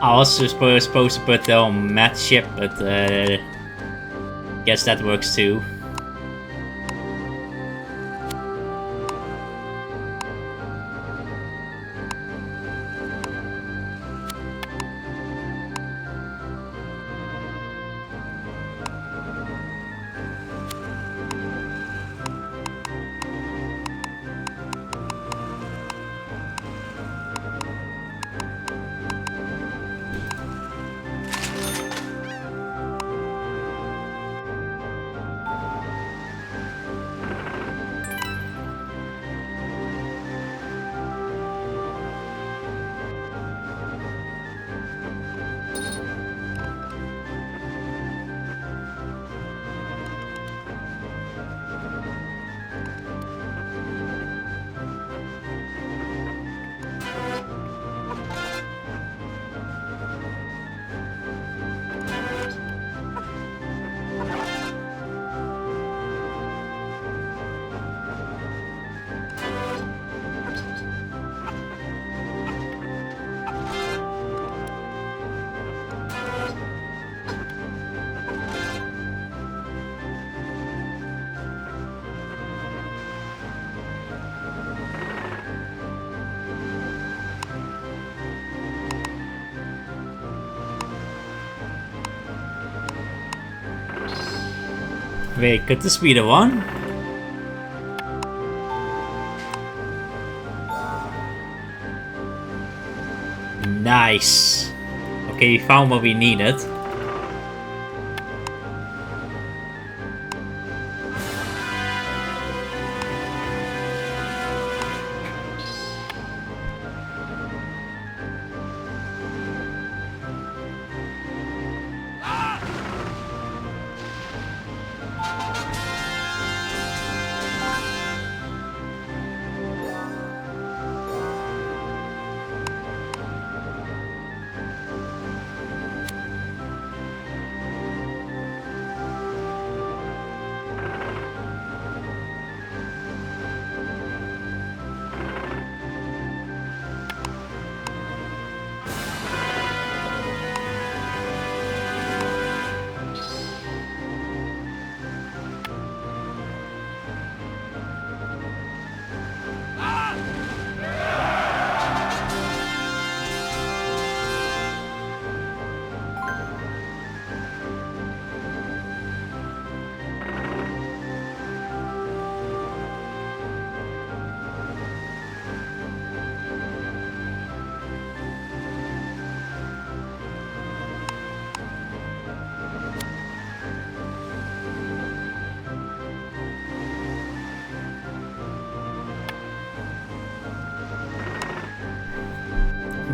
I was supposed to put on Matt's ship, but guess that works too. Wait, could this be the one? Nice. Okay, we found what we needed.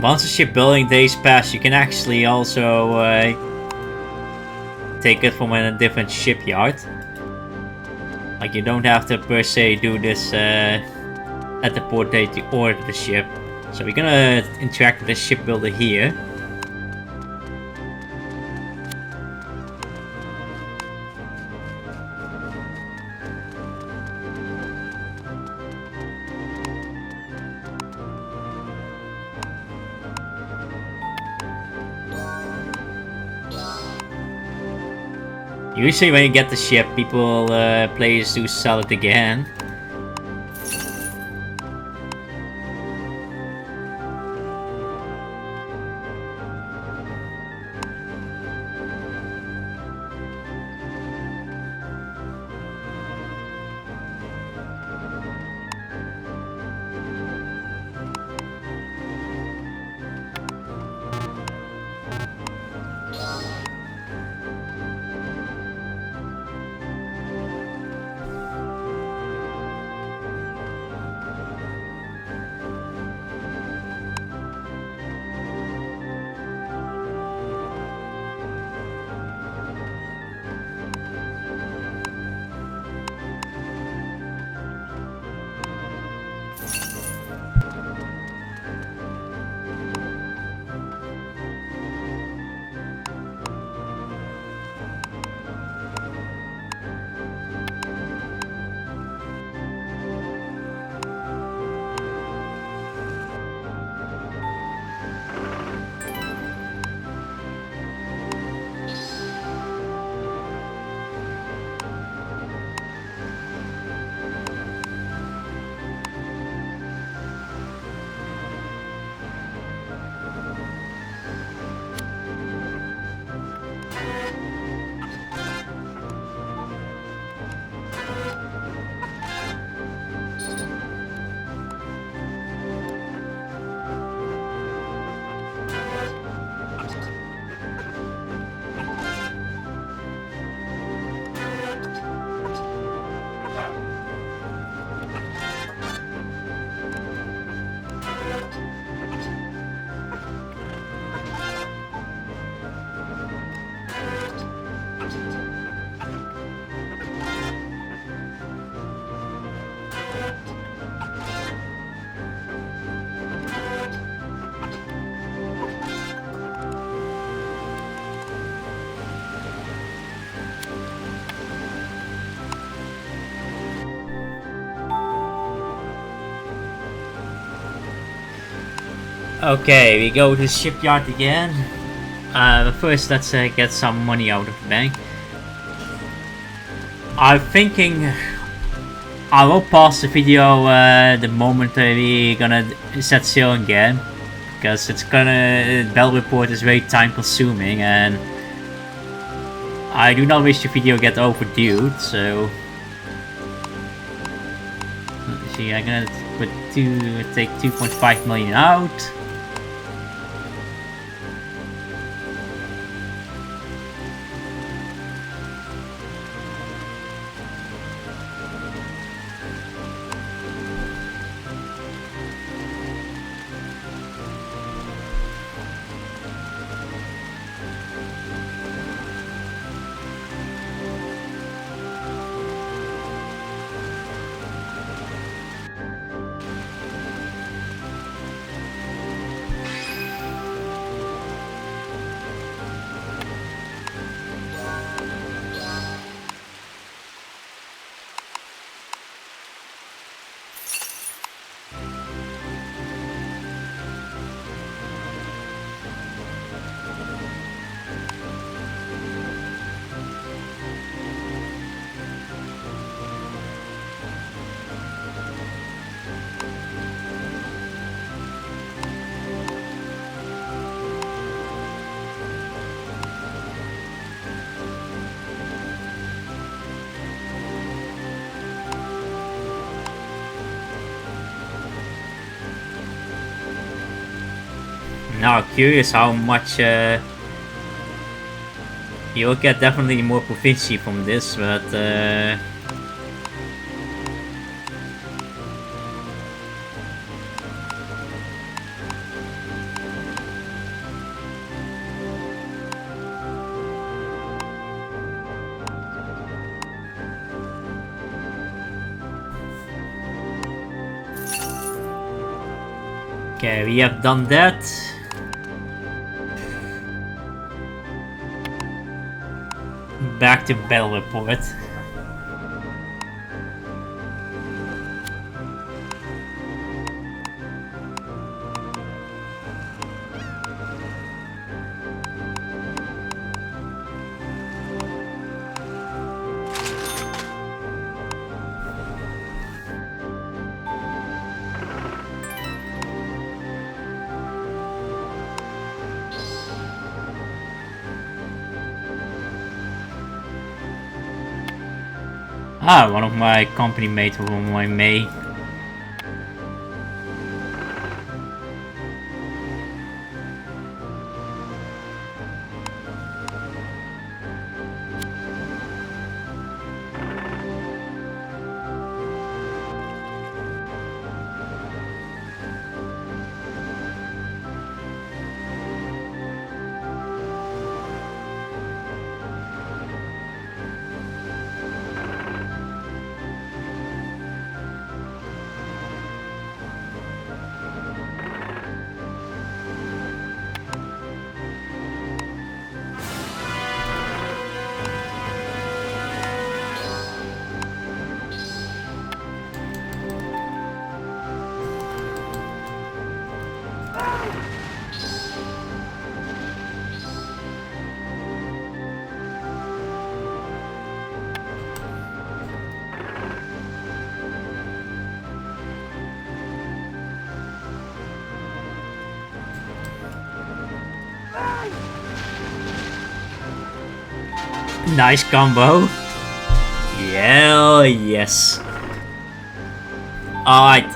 Once the shipbuilding days pass, you can actually also take it from a different shipyard. Like, you don't have to per se do this at the port date you order the ship. So we're gonna interact with the shipbuilder here. Usually when you get the ship, players do sell it again. Okay, we go to the shipyard again. But first, let's get some money out of the bank. I'm thinking I will pause the video the moment we're gonna set sail again, because it's gonna Bell Report is very time consuming and I do not wish the video get overdue. So let's see, I'm gonna take 2.5 million out. Now, curious how much you'll get definitely more proficiency from this, but okay, we have done that. Back to Bell Report. Ah, one of my company mates from my May. Nice combo. Hell yes. Alright,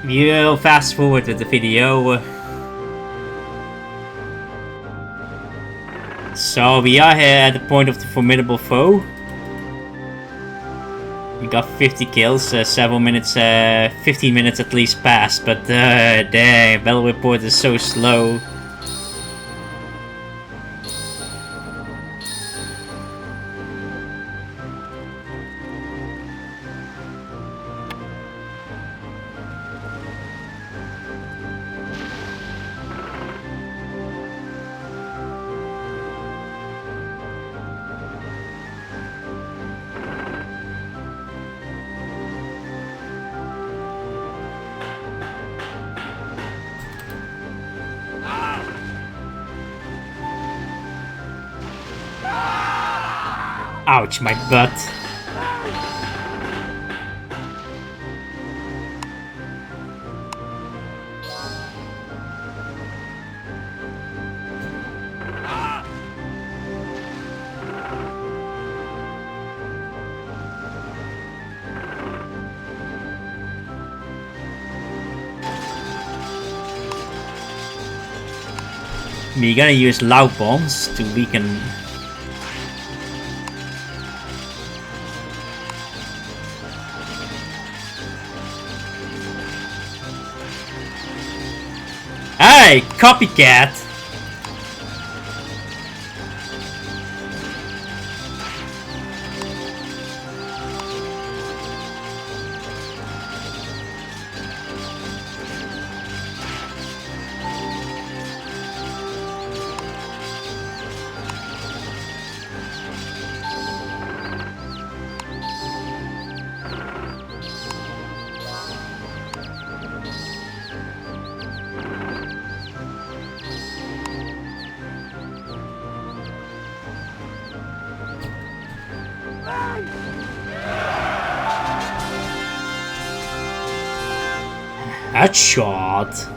we'll fast forward with the video. So we are here at the point of the Formidable Foe. We got 50 kills, several minutes, 15 minutes at least passed, but dang, Battle Report is so slow. Ouch, my butt. We're gonna use loud bombs to weaken. Hey, copycat! Headshot.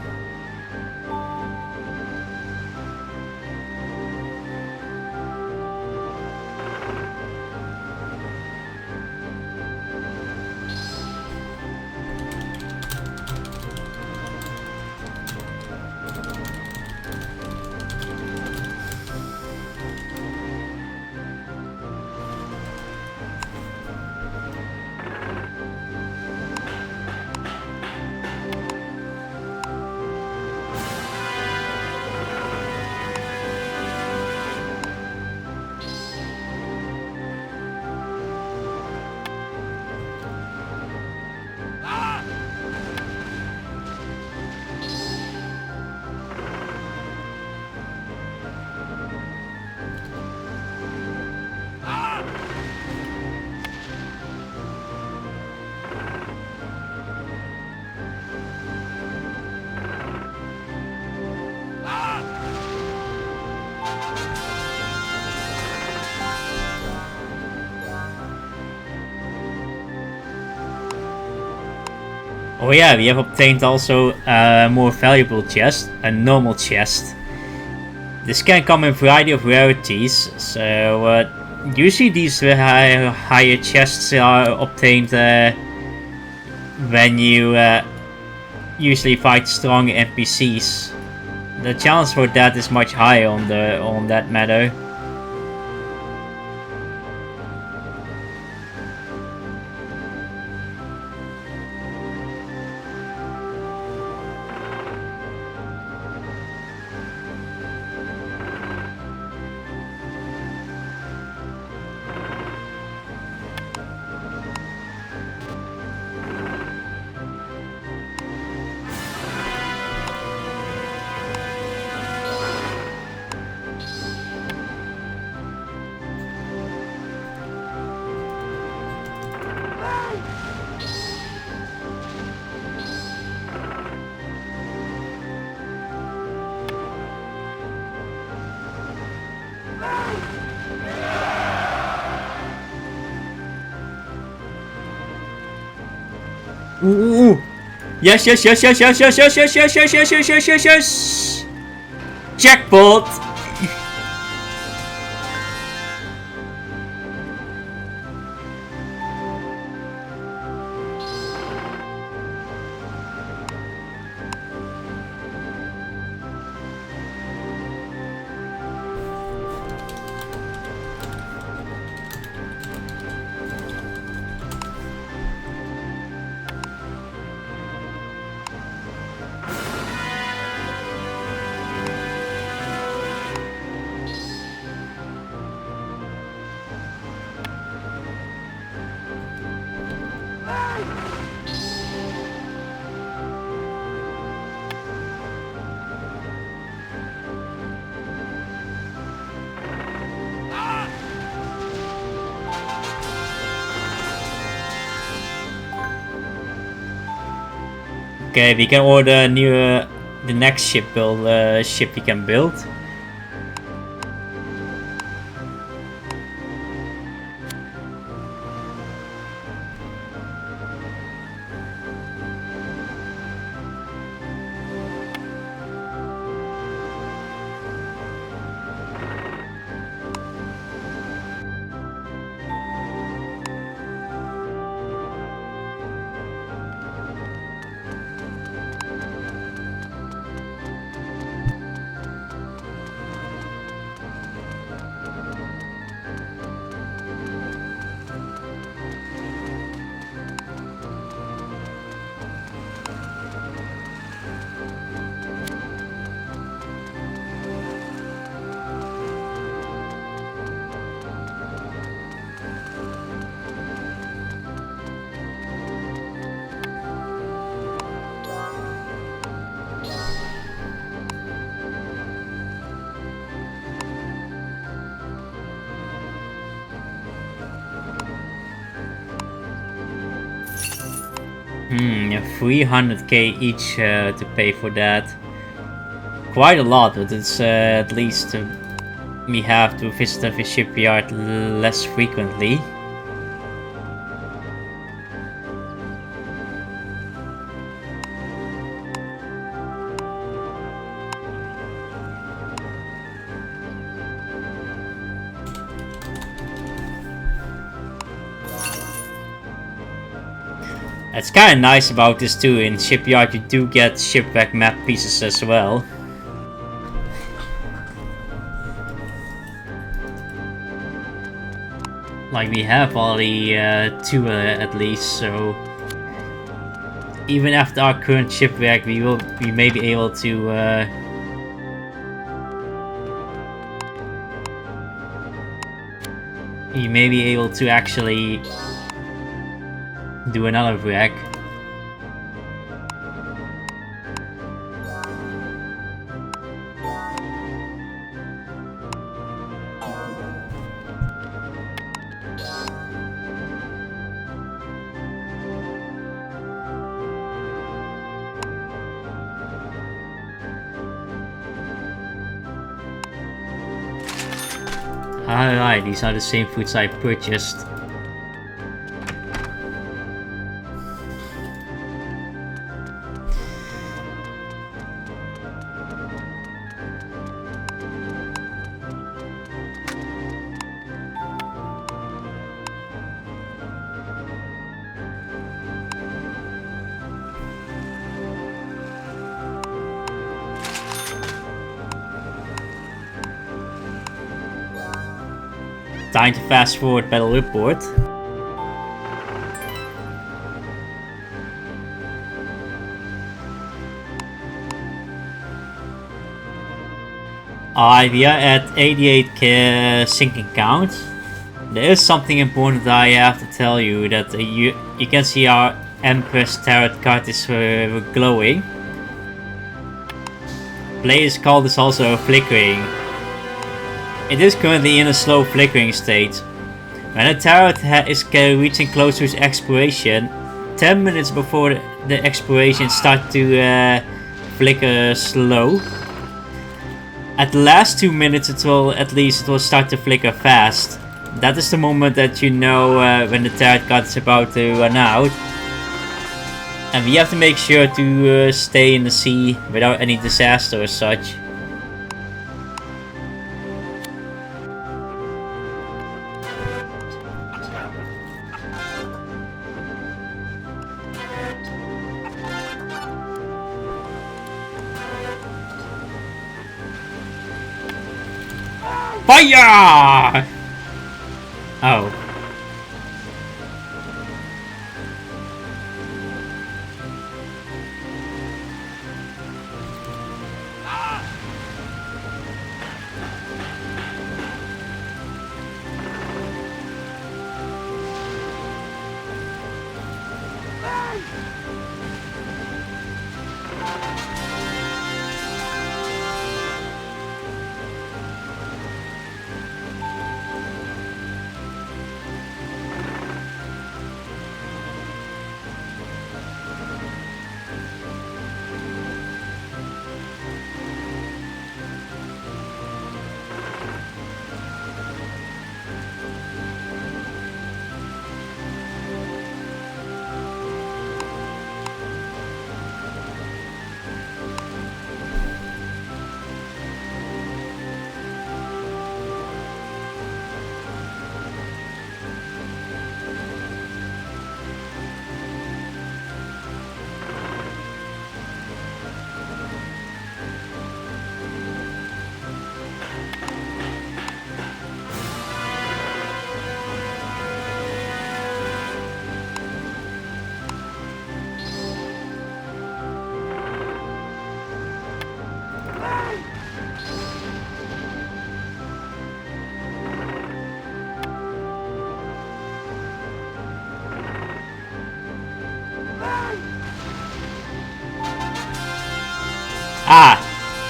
Oh yeah, we have obtained also a more valuable chest, a normal chest. This can come in a variety of rarities, so usually these higher chests are obtained when you usually fight strong NPCs. The challenge for that is much higher on that matter. Ooh. Yes, yes, yes, yes, yes, yes, yes, yes, yes, yes, yes, yes, yes, yes, yes. Jackpot. Okay, we can order a new, the next ship we can build. 300k each to pay for that. Quite a lot, but it's at least we have to visit the shipyard less frequently. It's kind of nice about this too. In shipyard you do get shipwreck map pieces as well. Like we have already two at least, so even after our current shipwreck, we may be able to actually do another wreck. Alright, these are the same foods I purchased. Time to fast forward battle report. We are at 88k sinking count. There is something important that I have to tell you, that you can see our Empress tarot card is glowing. Players call this also Flickering. It is currently in a slow flickering state. When a tarot is reaching close to its expiration, 10 minutes before the expiration starts to flicker slow. At the last 2 minutes it will start to flicker fast. That is the moment that you know when the tarot card is about to run out. And we have to make sure to stay in the sea without any disaster or such. Fire! Oh.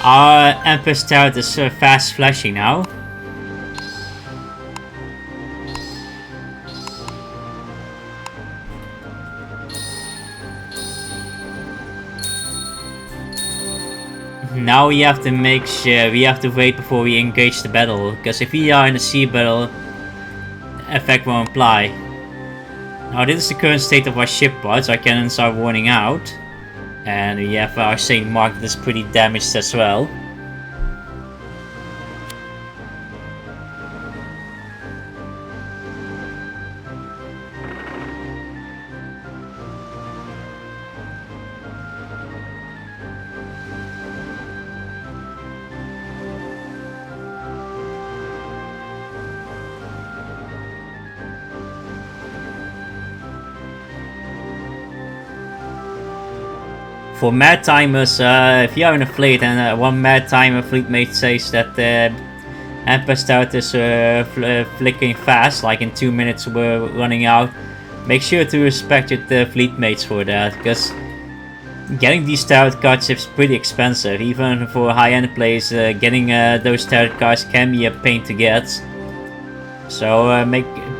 Our Empress Tarot is fast flashing now. Now we have to make sure we have to wait before we engage the battle, because if we are in a sea battle, the effect won't apply. Now this is the current state of our ship parts. Our cannons are worn out, and we have our Saint Mark that is pretty damaged as well. For mad timers, if you are in a fleet and one mad timer fleetmate says that the Empress turret is flickering fast, like in 2 minutes we're running out, make sure to respect your fleetmates for that, because getting these turret cards is pretty expensive. Even for high-end players, getting those turret cards can be a pain to get. So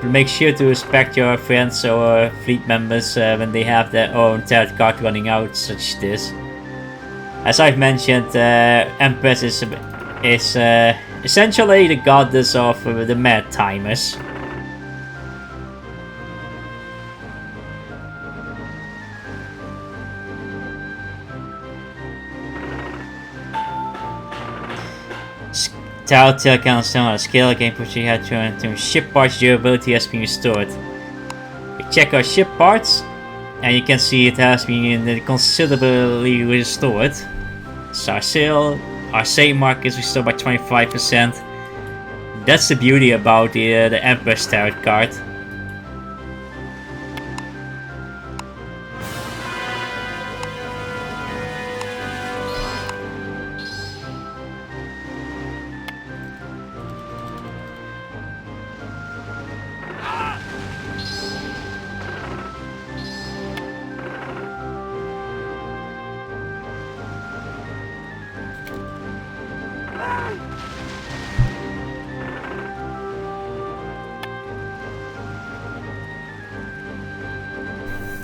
make sure to respect your friends or fleet members when they have their own turret card running out, such as this. As I've mentioned, Empress is essentially the goddess of the mad timers. Telltale can still on a scale game which you had to ship parts durability has been restored. We check our ship parts and you can see it has been considerably restored. So our sail mark is restored by 25%. That's the beauty about the Empress tarot card.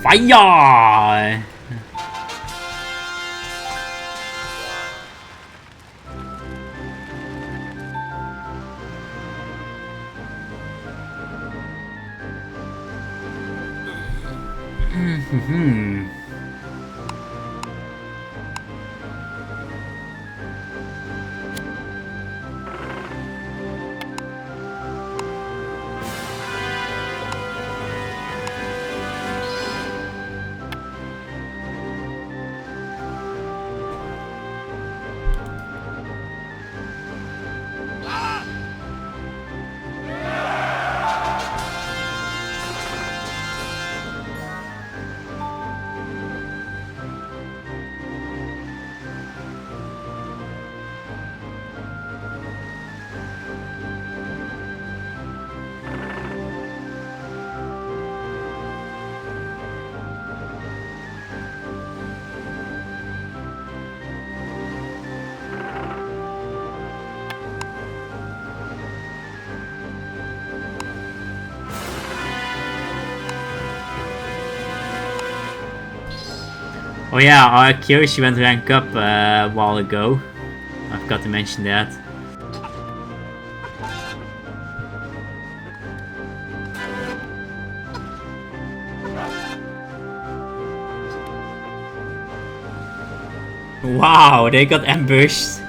Fire! Oh yeah, our accuracy went rank up a while ago. I forgot to mention that. Wow, they got ambushed.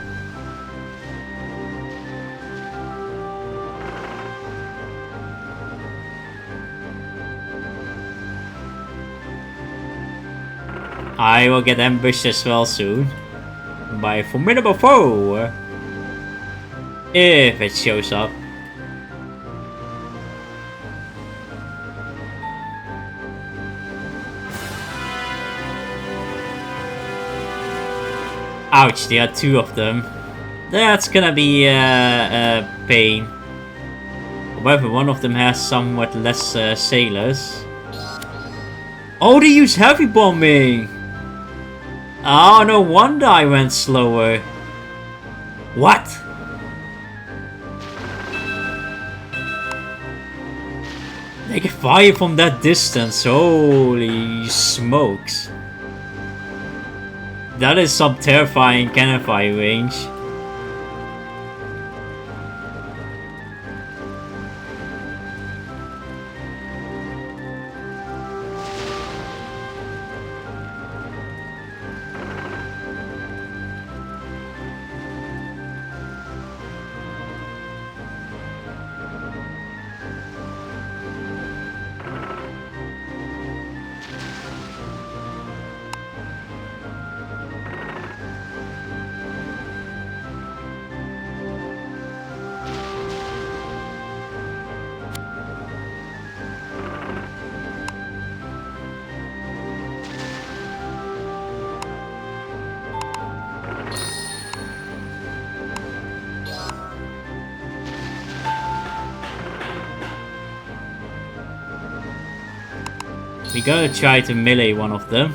I will get ambushed as well soon by a Formidable Foe if it shows up. Ouch, there are two of them. That's gonna be a pain. However, one of them has somewhat less sailors. Oh, they use heavy bombing! Oh, no wonder I went slower. What? They can fire from that distance. Holy smokes. That is some terrifying cannon fire range. We gotta try to melee one of them.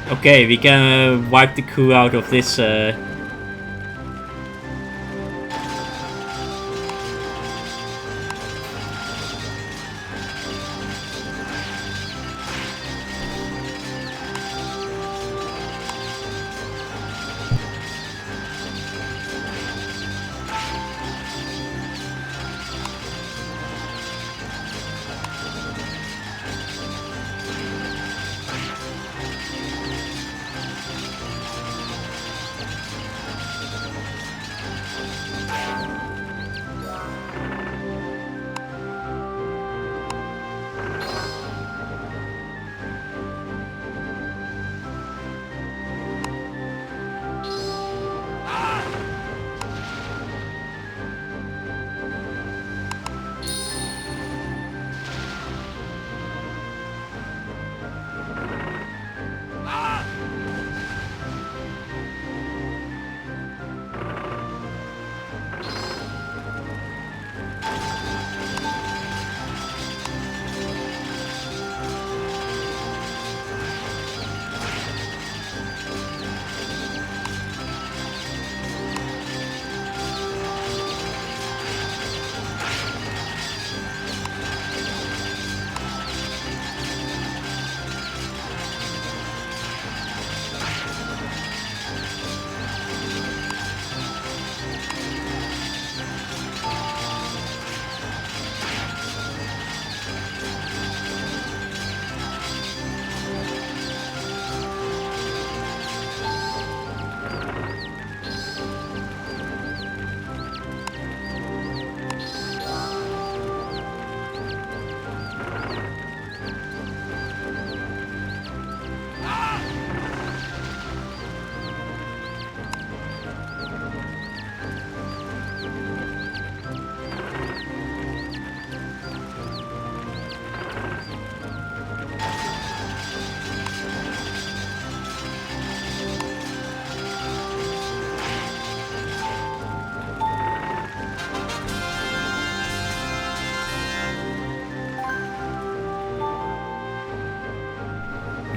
Okay, we can wipe the crew out of this.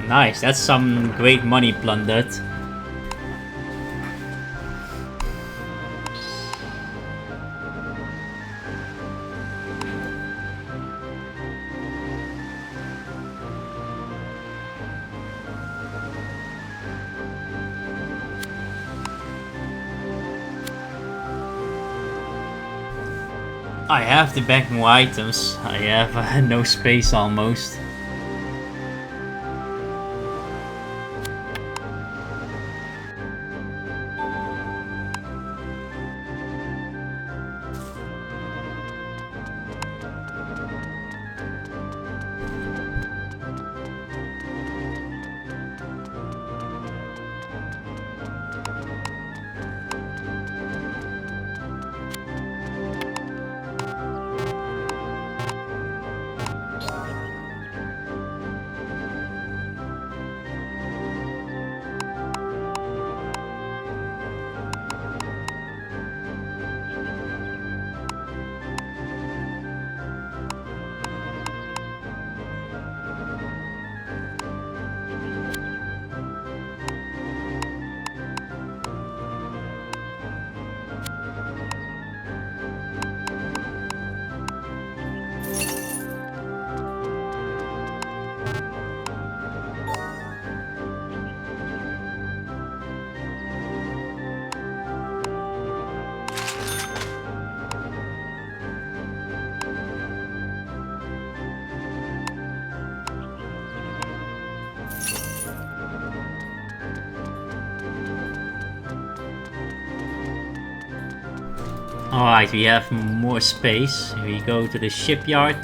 Nice, that's some great money plundered. I have to back more items. I have no space almost. Alright, we have more space. We go to the shipyard.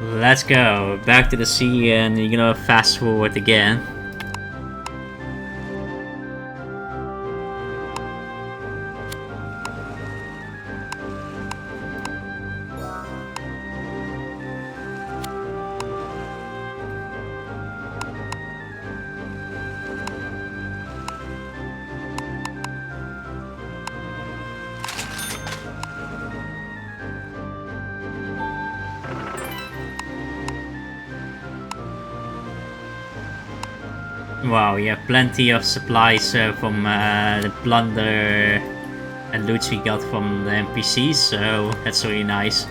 Let's go back to the sea and you're gonna fast forward again. Wow, we have plenty of supplies from the plunder and loot we got from the NPCs, so that's really nice.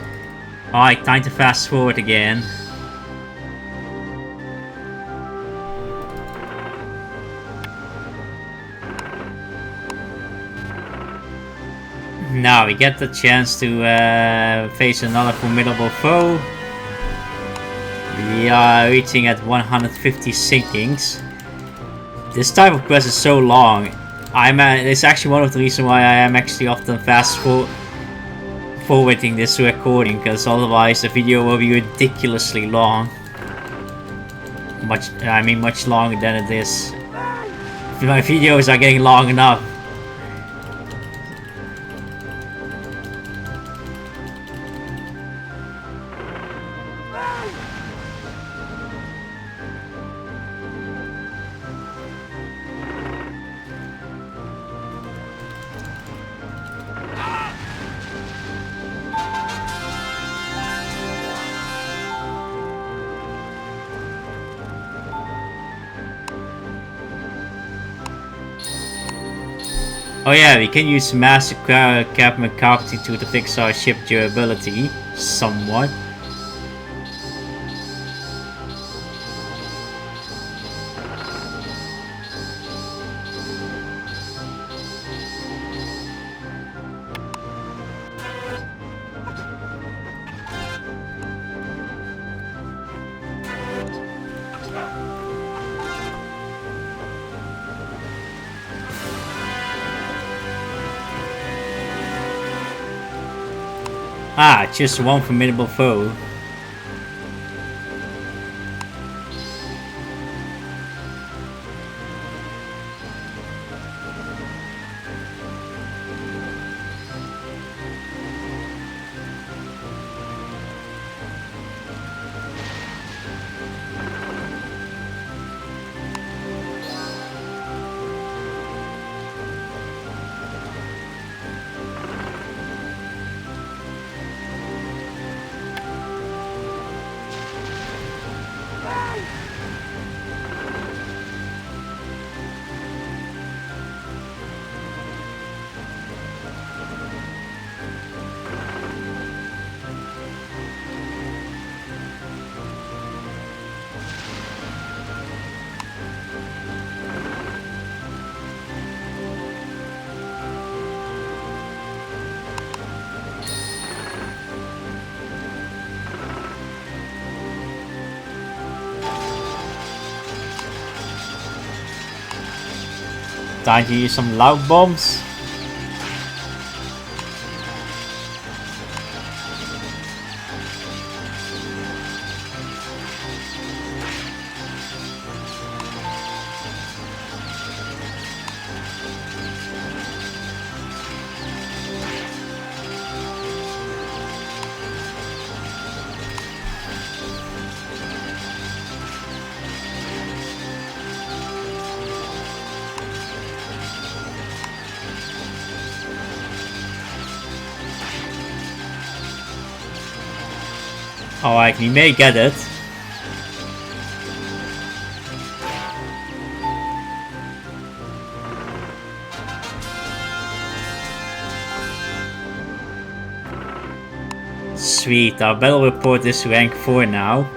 Alright, time to fast forward again. Now we get the chance to face another formidable foe. We are reaching at 150 sinkings. This type of quest is so long. It's actually one of the reasons why I am actually often forwarding this recording, because otherwise the video will be ridiculously long. Much longer than it is. My videos are getting long enough. Oh yeah, we can use master cabin carpeting to fix our ship durability, somewhat. Ah, just one formidable foe. Time to use some loud bombs. Alright, we may get it. Sweet, our battle report is rank 4 now.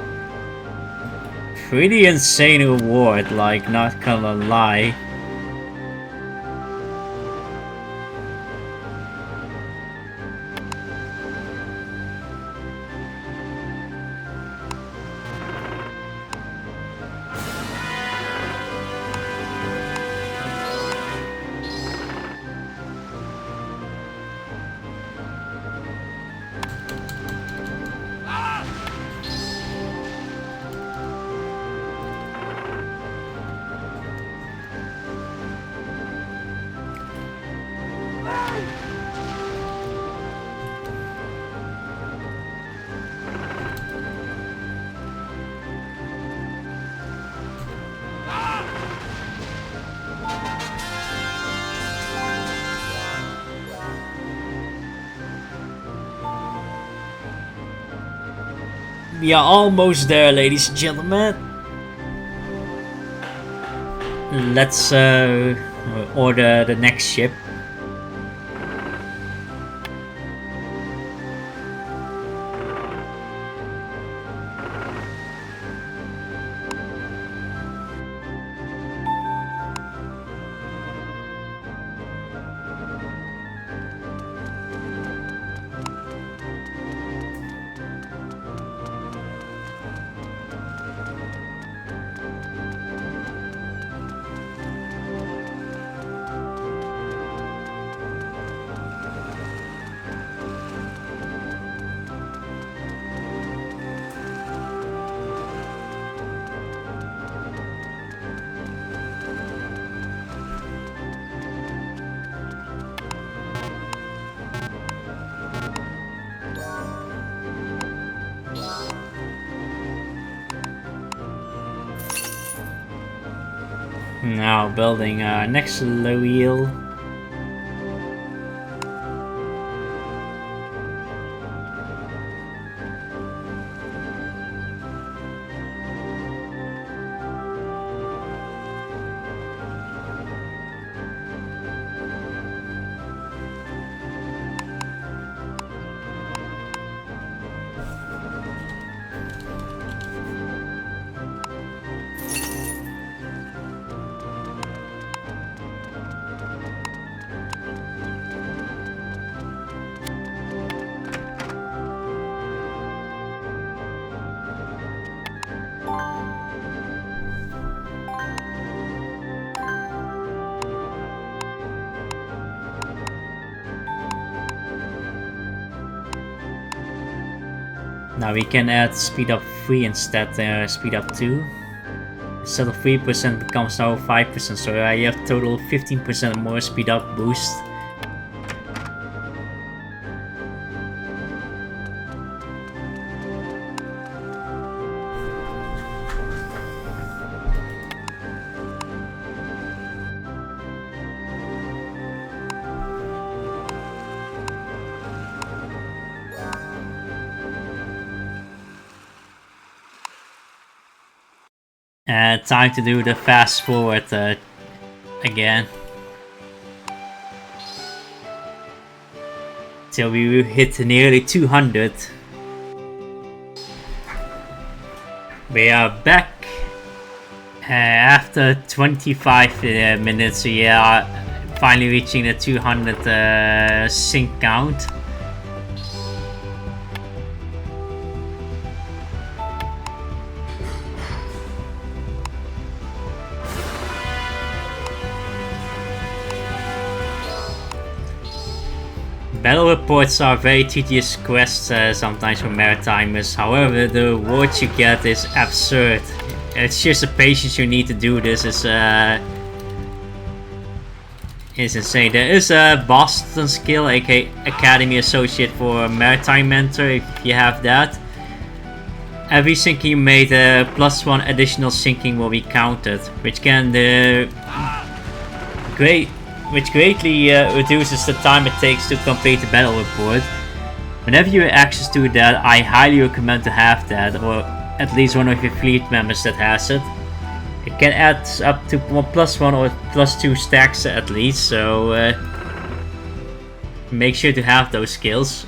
Pretty insane reward, like, not gonna lie. We are almost there, ladies and gentlemen. Let's order the next ship. Now building our next wheel. Now we can add speed up 3 instead, speed up 2. Instead of 3% becomes now 5%, so I have total 15% more speed up boost. Time to do the fast forward again. Till we hit nearly 200. We are back after 25 minutes, so yeah, finally reaching the 200 sync count. Battle reports are very tedious quests sometimes for maritimers, however the rewards you get is absurd. It's just the patience you need to do this is insane. There is a Boston skill, aka Academy Associate for Maritime Mentor, if you have that. Every sinking you made, +1 additional sinking will be counted, which can greatly reduces the time it takes to complete the battle report. Whenever you have access to that, I highly recommend to have that, or at least one of your fleet members that has it. It can add up to +1 or +2 stacks at least, so make sure to have those skills.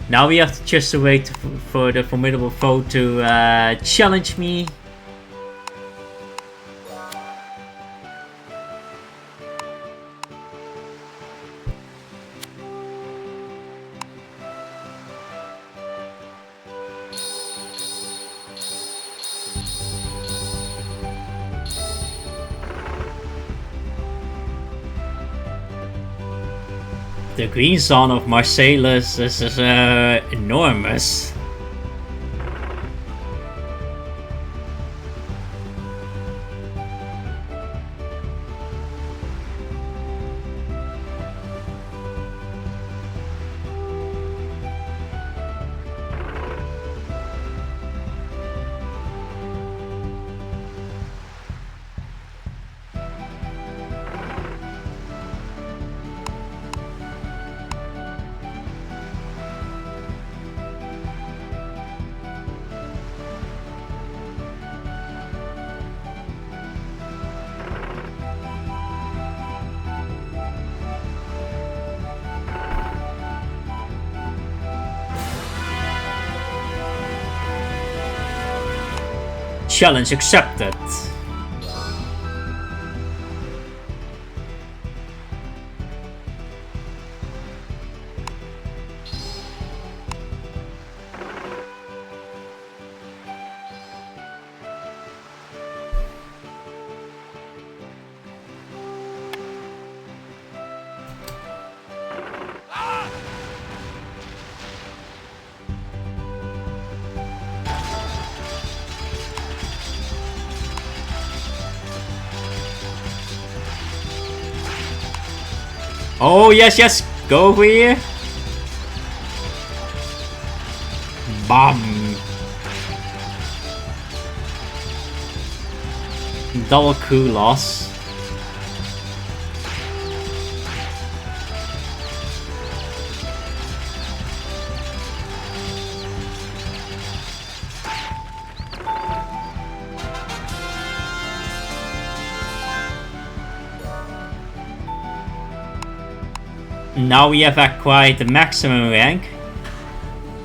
Now we have to just wait for the Formidable Foe to challenge me. The green zone of Marseille is enormous. Challenge accepted. Oh, yes, yes! Go over here! Bam! Double crew loss. Now we have acquired the maximum rank.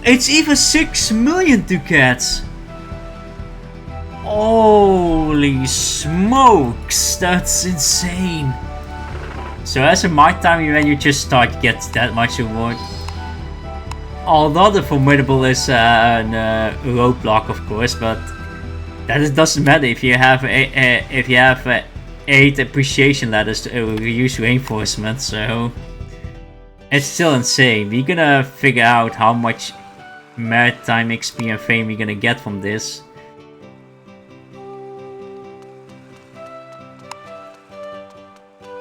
It's even 6 million ducats! Holy smokes, that's insane! So as a maritime when you just start to get that much reward. Although the Formidable is a roadblock of course, but that doesn't matter if you have 8 appreciation ladders to use reinforcement, so it's still insane. We're gonna figure out how much maritime XP and fame we're gonna get from this.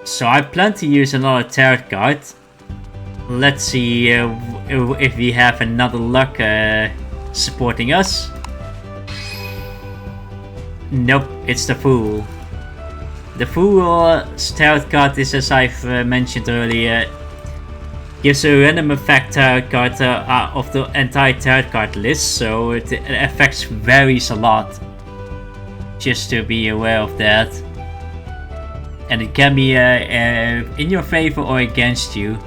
So I plan to use another tarot card. Let's see if we have another luck supporting us. Nope, it's the Fool. The Fool's tarot card is, as I've mentioned earlier, gives a random effect tarot card of the entire tarot card list, so it affects varies a lot. Just to be aware of that. And it can be in your favor or against you.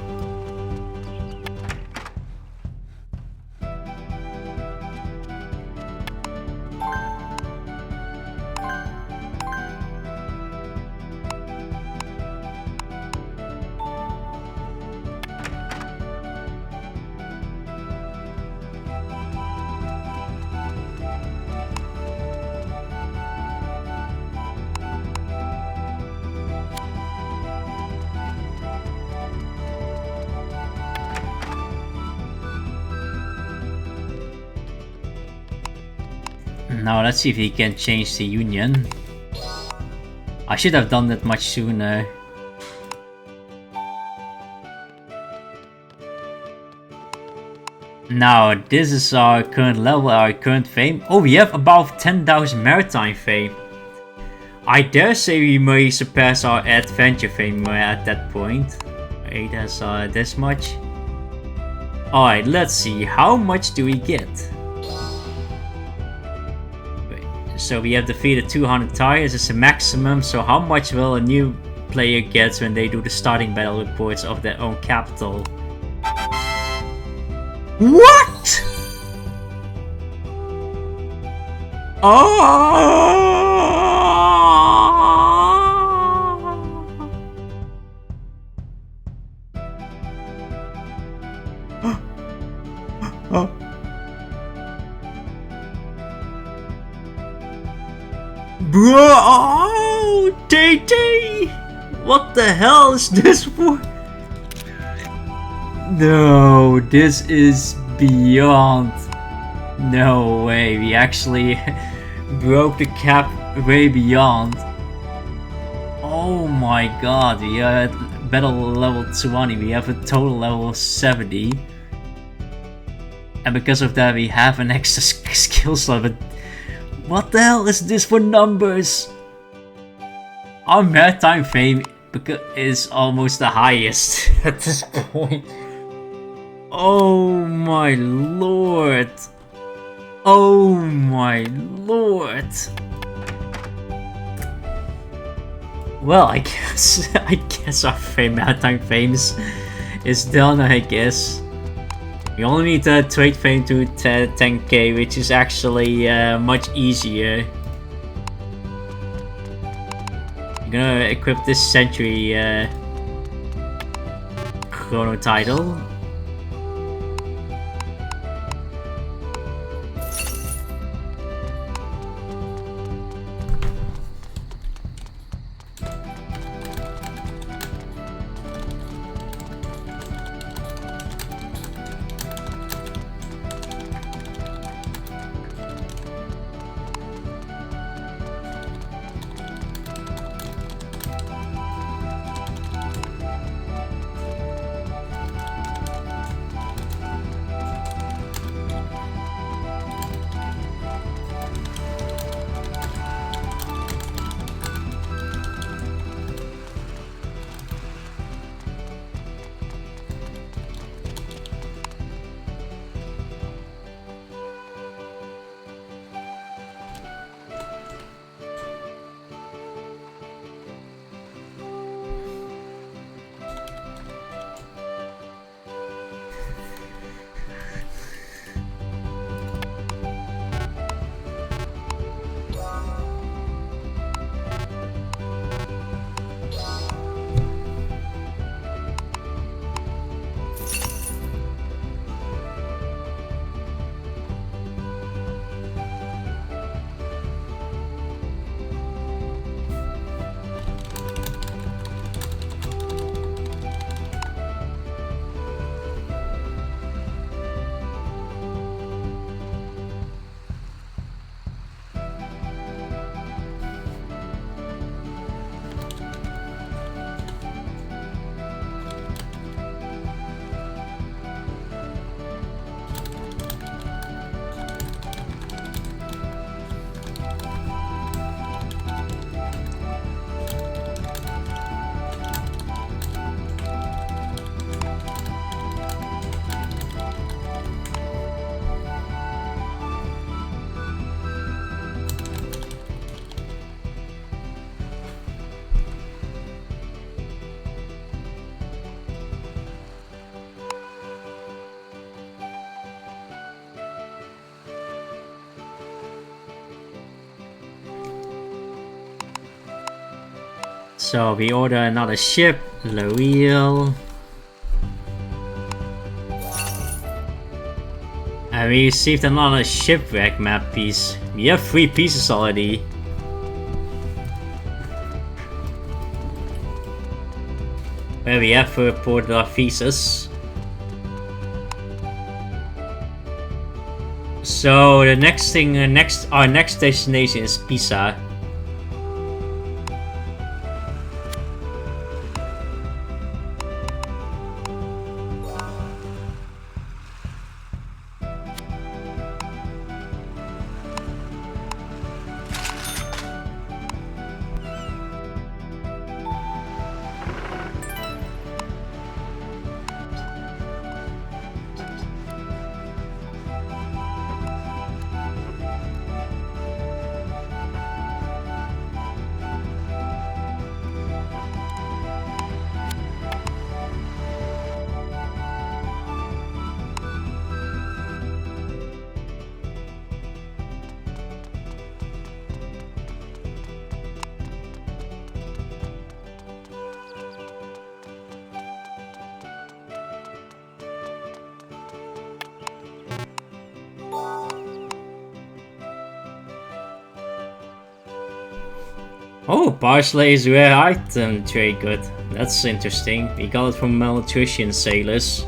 Now let's see if he can change the union. I should have done that much sooner. Now this is our current level, our current fame. Oh, we have above 10,000 maritime fame. I dare say we may surpass our adventure fame at that point. 8 has this much. Alright, let's see. How much do we get? So we have defeated 200 targets. It's a maximum. So how much will a new player get when they do the starting battle reports of their own capital? What? Bro, oh, TT! What the hell is this for? No, this is beyond. No way, we actually broke the cap way beyond. Oh my god, we are at battle level 20, we have a total level of 70. And because of that we have an extra skill slot, but what the hell is this for numbers? Our maritime fame is almost the highest at this point. Oh my lord. Oh my lord. Well, I guess our maritime fame is done, I guess. We only need to trade fame to 10k, which is actually much easier. I'm gonna equip this century chrono title. So we order another ship, L'Oreal. And we received another shipwreck map piece. We have 3 pieces already. Where we have reported our thesis. So the next thing, our next destination is Pisa. Oh, parsley is rare item trade good. That's interesting. We got it from malnutrition sailors.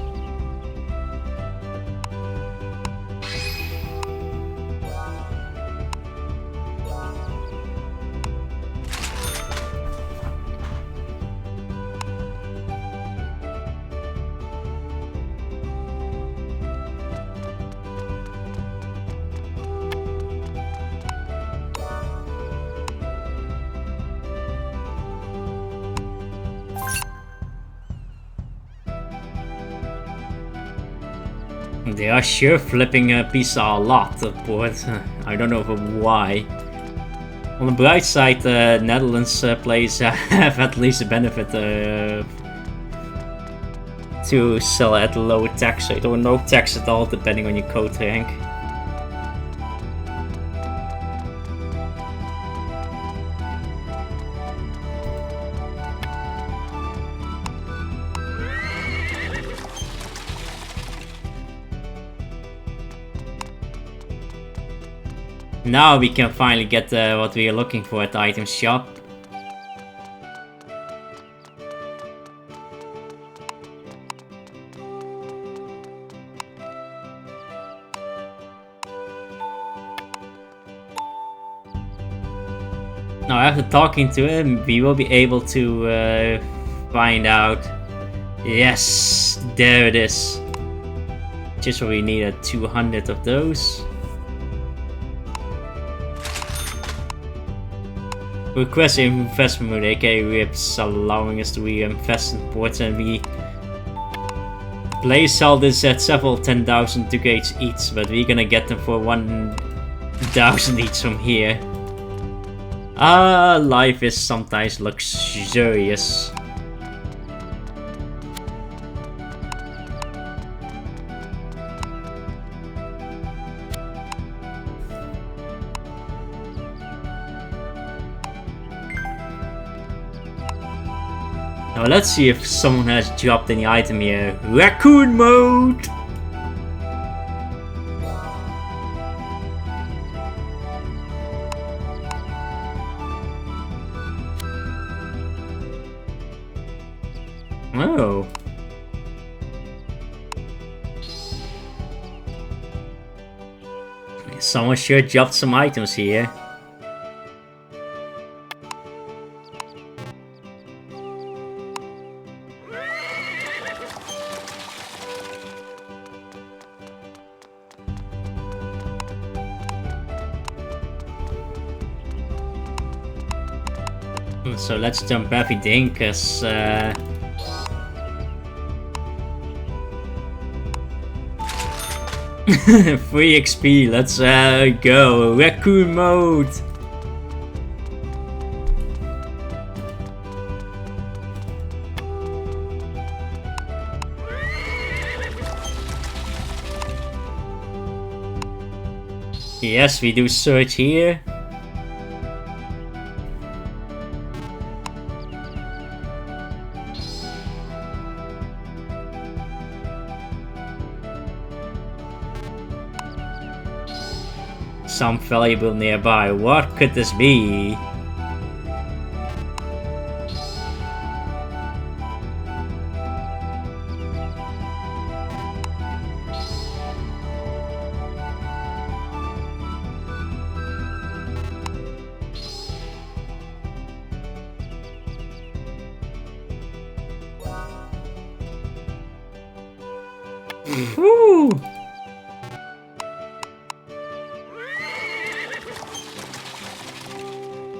They are sure flipping pizza a lot, but I don't know why. On the bright side, Netherlands players have at least a benefit to sell at low tax rate or no tax at all, depending on your code rank. Now we can finally get what we are looking for at the item shop. Now after talking to him, we will be able to find out. Yes, there it is. Just what we needed, 200 of those. Request investment mode, aka RIPS, allowing us to reinvest in ports, and we players sell this at several 10,000 ducats each, but we're gonna get them for 1,000 each from here. Life is sometimes luxurious. Now let's see if someone has dropped any item here. Racoon mode! Oh. Someone sure dropped some items here. So let's jump everything, cause free XP, let's go. Racoon mode! Yes, we do search here. Some valuable nearby. What could this be? Woo!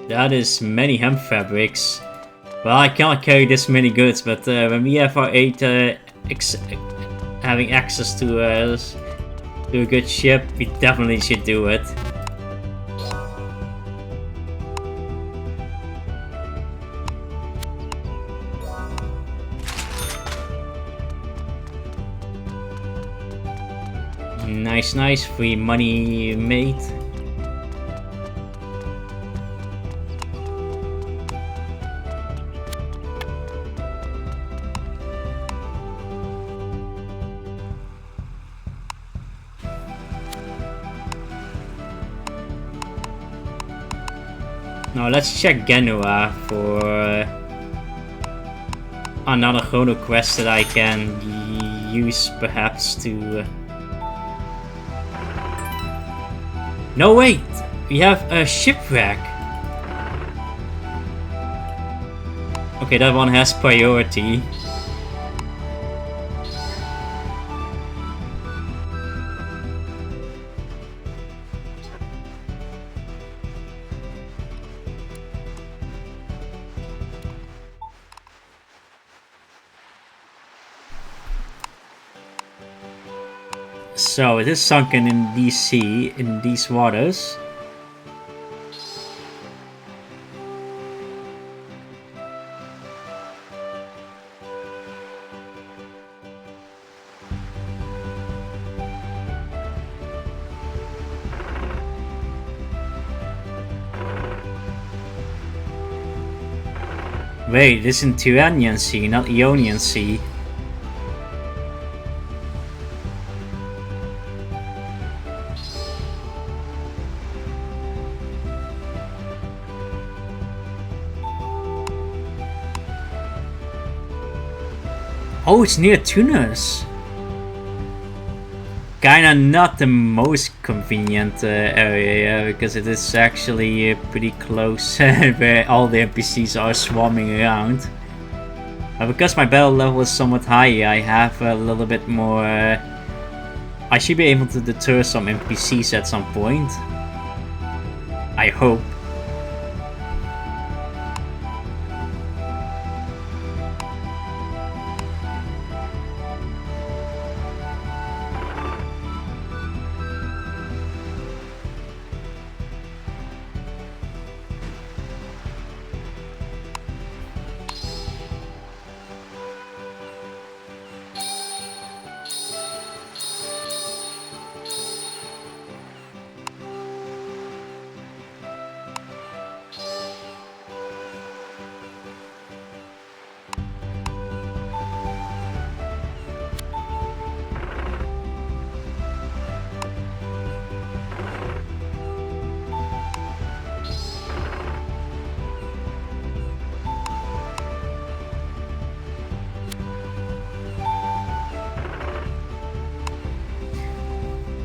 That is many hemp fabrics. Well, I cannot carry this many goods, but when we have our 8 having access to a good ship, we definitely should do it. Nice, nice, free money made. Now let's check Genoa for another Chrono Quest that I can use perhaps to... No wait! We have a shipwreck! Okay, that one has priority. So it is sunken in these waters. Wait, this is in Tyrrhenian Sea, not Ionian Sea. Oh, it's near Tunis. Kinda not the most convenient area, because it is actually pretty close where all the NPCs are swarming around. But because my battle level is somewhat higher, I have a little bit more... I should be able to deter some NPCs at some point. I hope.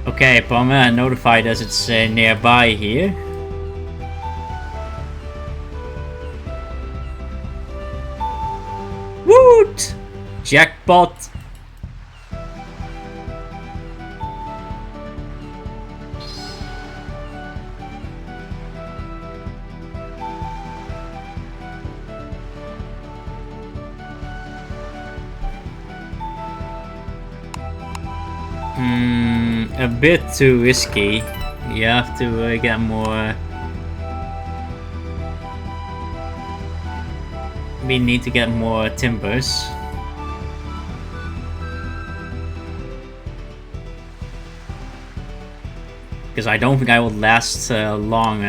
Okay, Palma notified us it's nearby here. Woot! Jackpot! A bit too risky. You have to get more... We need to get more timbers. Because I don't think I will last long.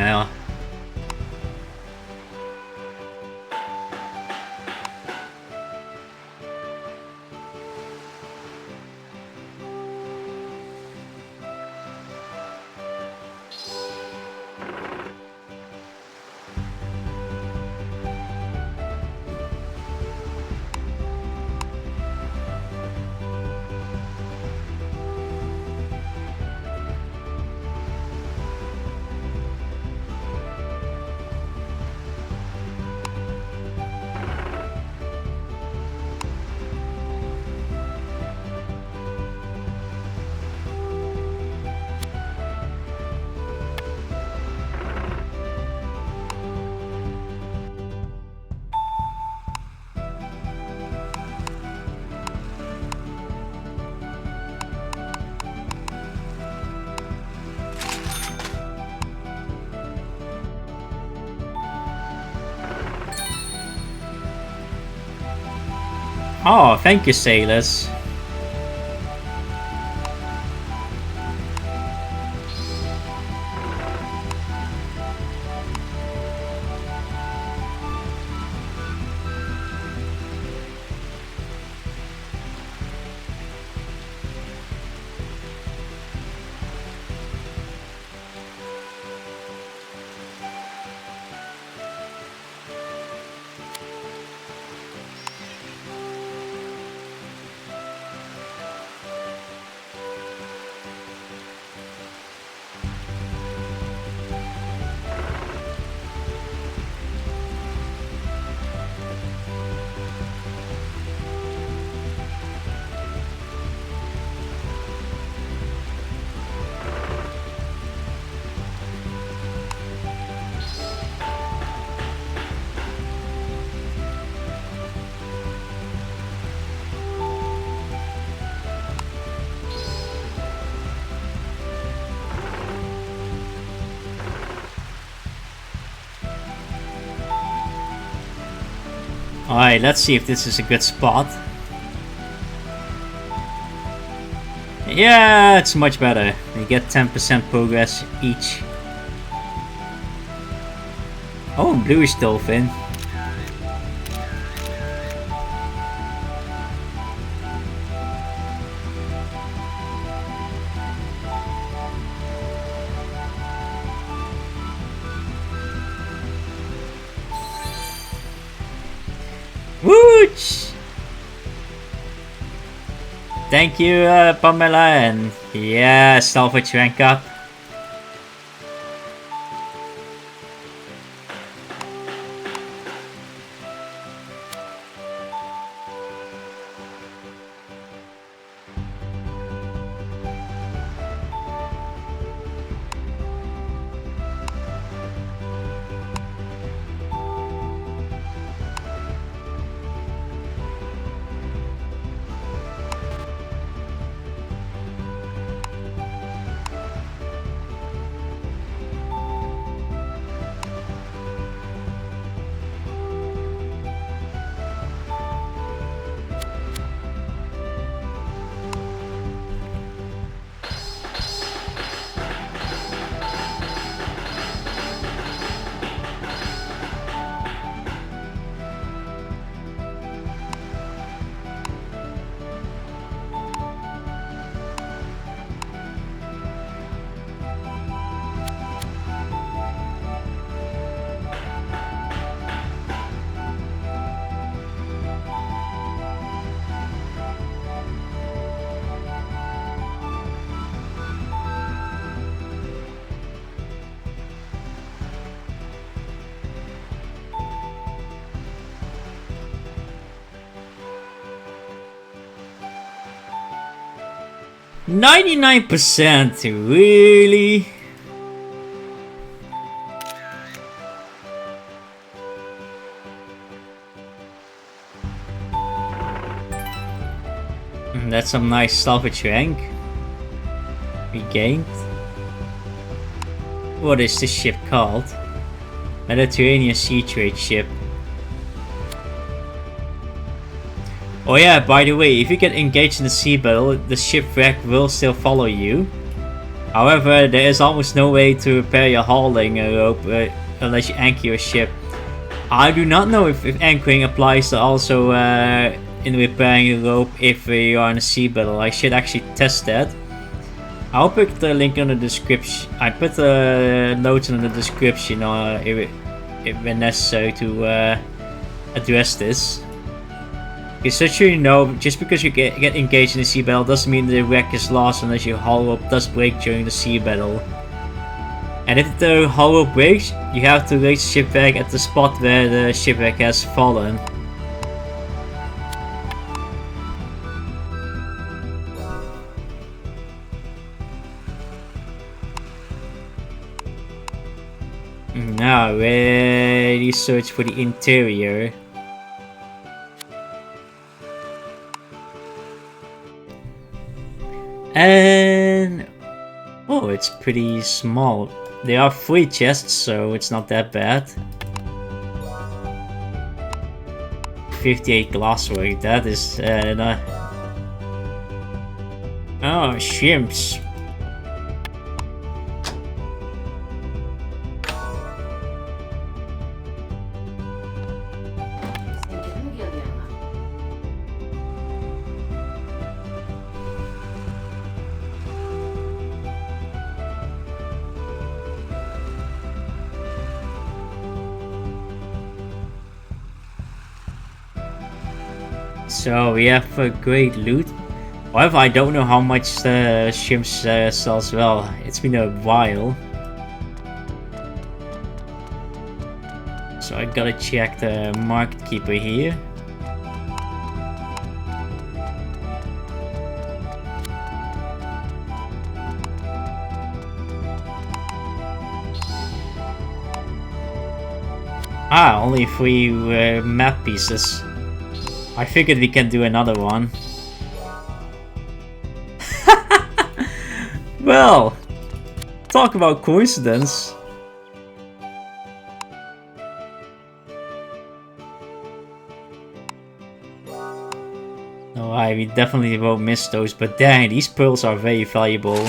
Oh, thank you, sailors. Alright, let's see if this is a good spot. Yeah, it's much better. You get 10% progress each. Oh, bluish dolphin. Wooch! Thank you, Pamela, and yeah, salvage rank up. %99, really? That's some nice salvage rank. Regained. What is this ship called? Mediterranean sea trade ship. Oh yeah, by the way, if you get engaged in a sea battle, the shipwreck will still follow you. However, there is almost no way to repair your hauling rope unless you anchor your ship. I do not know if anchoring applies also in repairing your rope if you are in a sea battle. I should actually test that. I'll put the link in the description. I put the notes in the description if necessary to address this. Because so you know, just because you get engaged in a sea battle doesn't mean the wreck is lost unless your hull rope does break during the sea battle. And if the hull rope breaks, you have to raise the shipwreck at the spot where the shipwreck has fallen. Now, ready search for the interior. And oh, it's pretty small. There are 3 chests, so it's not that bad. 58 glasswork, that is not... Oh, shrimps. So we have a great loot. However, I don't know how much the shrimp sells well. It's been a while. So I gotta check the market keeper here. Ah, only 3 map pieces. I figured we can do another one. Well, talk about coincidence. Alright, we definitely won't miss those, but dang, these pearls are very valuable.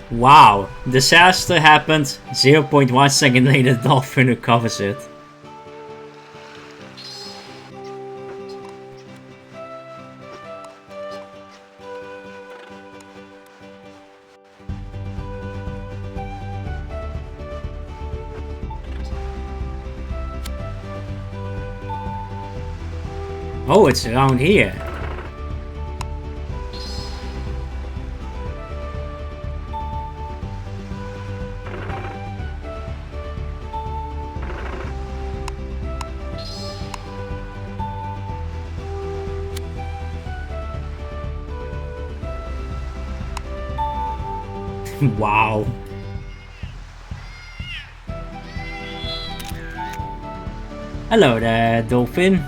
Wow, disaster happened, 0.1 second later Dolphin recovers it. Oh, it's around here. Wow. Hello there, Dolphin.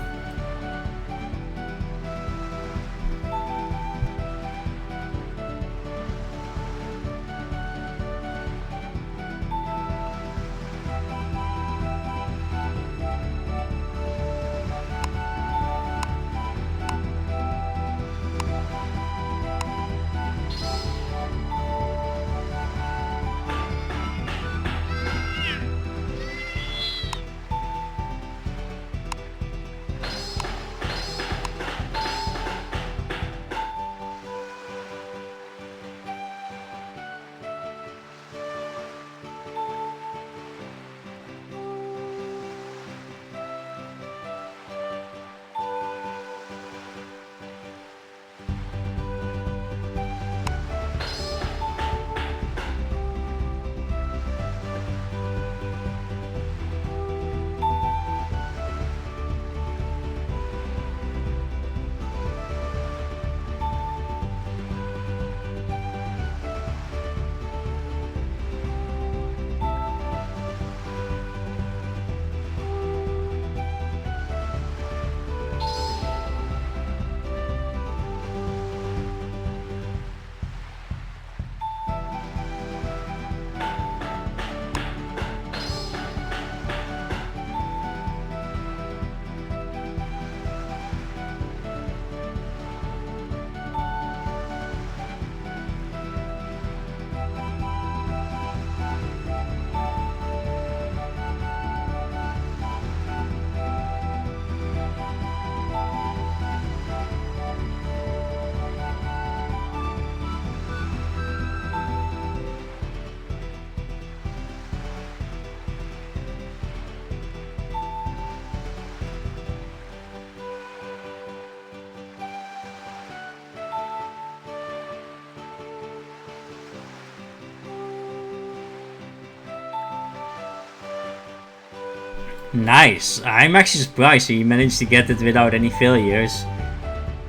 Nice. I'm actually surprised he managed to get it without any failures.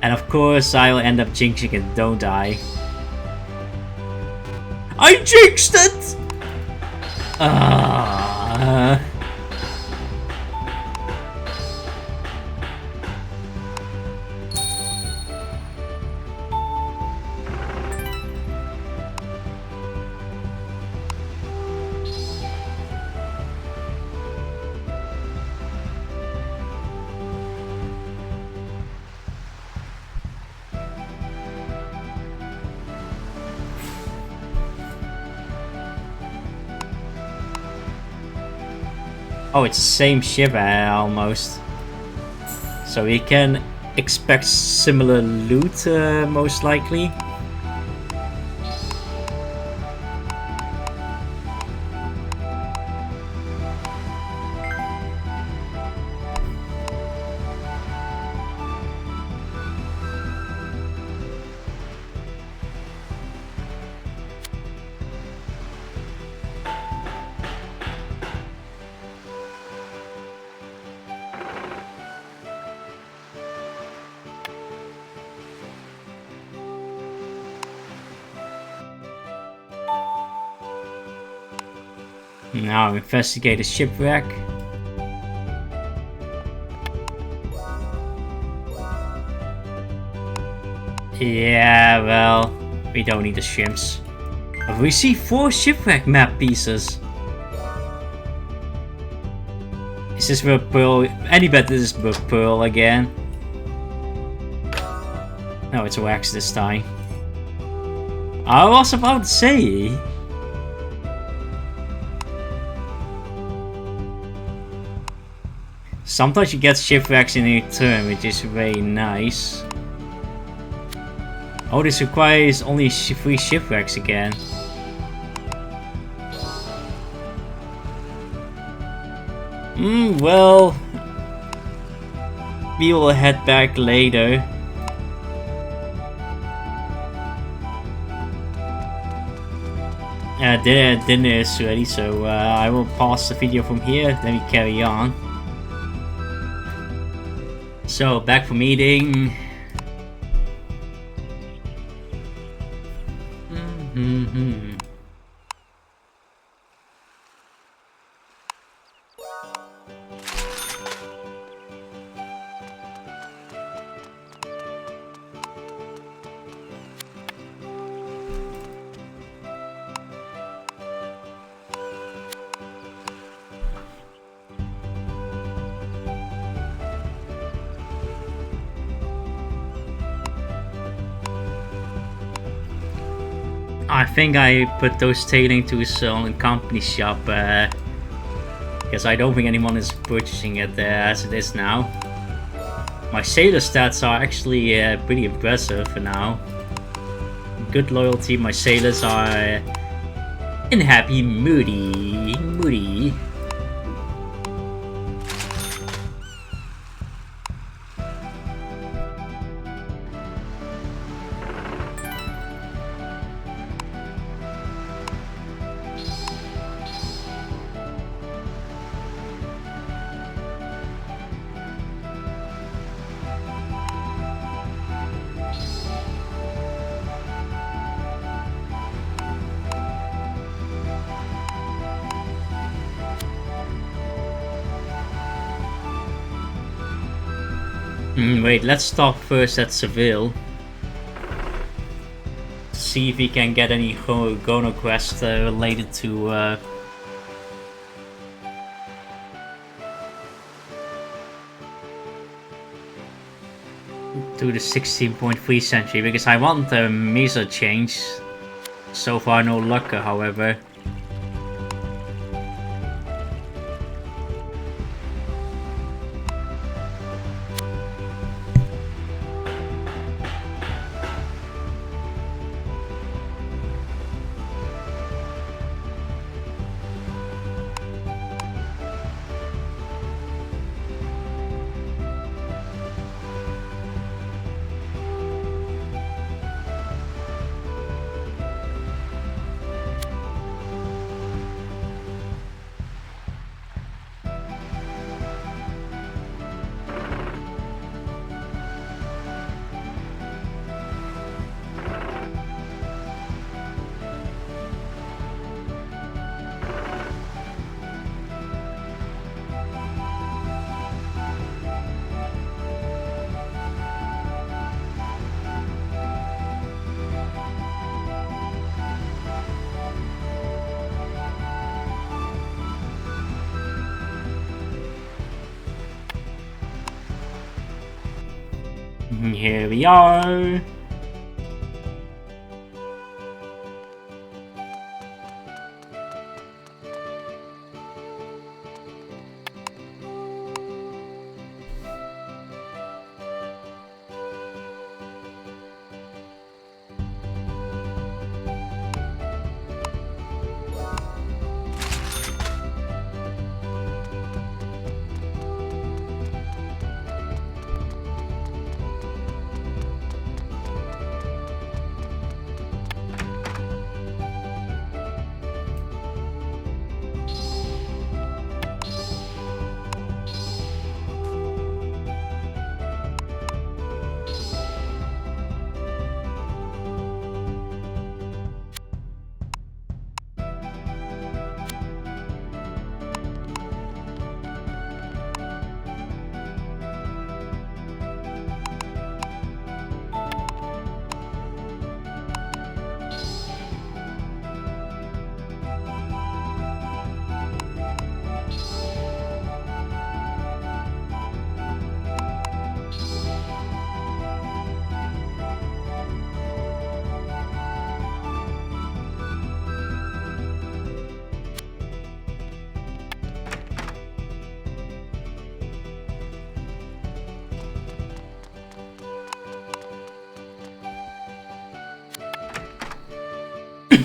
And of course I'll end up jinxing it, don't I? I jinxed it! Oh, it's the same ship almost. So we can expect similar loot most likely. Now investigate a shipwreck. Yeah, well, we don't need the shrimps. I've received 4 shipwreck map pieces. Is this with pearl? Any bet this is with pearl again? No, it's wax this time. I was about to say. Sometimes you get shipwrecks in return, which is very nice. Oh, this requires only 3 shipwrecks again. Well, we will head back later. Dinner is ready, so I will pause the video from here, then we carry on. So, back from eating. I think I put those tailing tools on the company shop because I don't think anyone is purchasing it as it is now. My sailor stats are actually pretty impressive for now. Good loyalty, my sailors are in happy moody. Wait, let's stop first at Seville. See if we can get any Chrono Quest related to the 16.3 century, because I want the Mesa change. So far no luck, however. Here we are.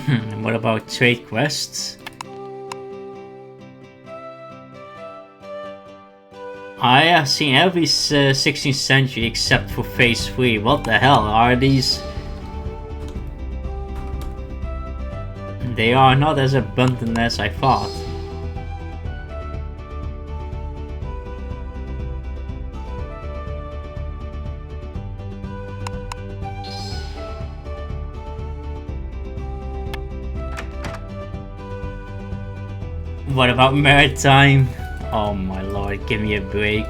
What about trade quests? I have seen every 16th century except for phase 3. What the hell are these? They are not as abundant as I thought. What about maritime? Oh my lord, give me a break.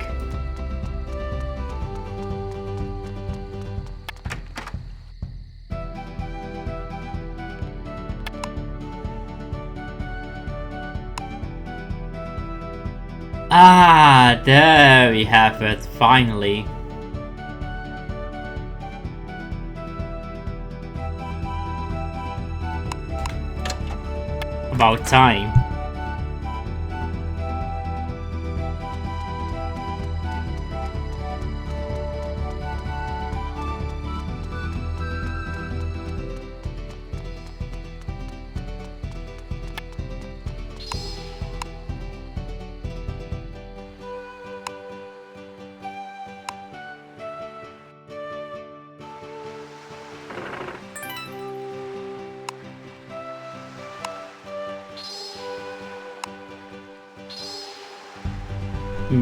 Ah, there we have it, finally. About time.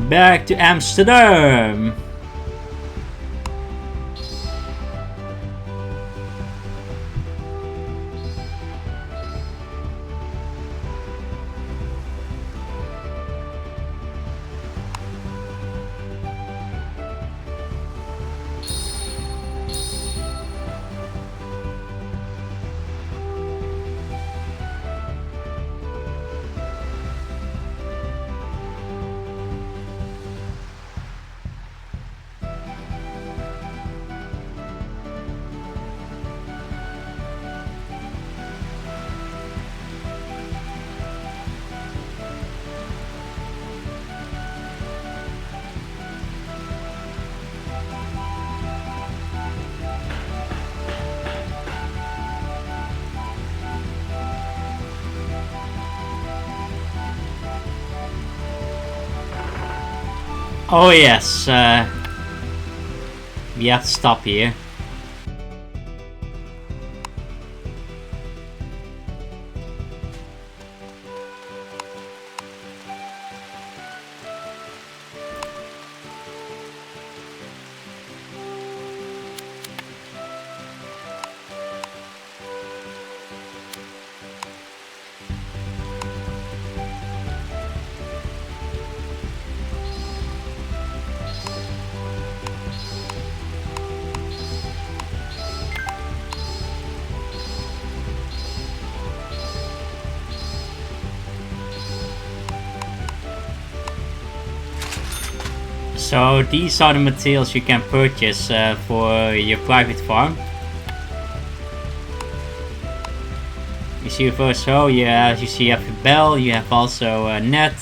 Back to Amsterdam! Oh yes, we have to stop here. So these are the materials you can purchase for your private farm. You see first row, as you see you have a bell, you have also a net.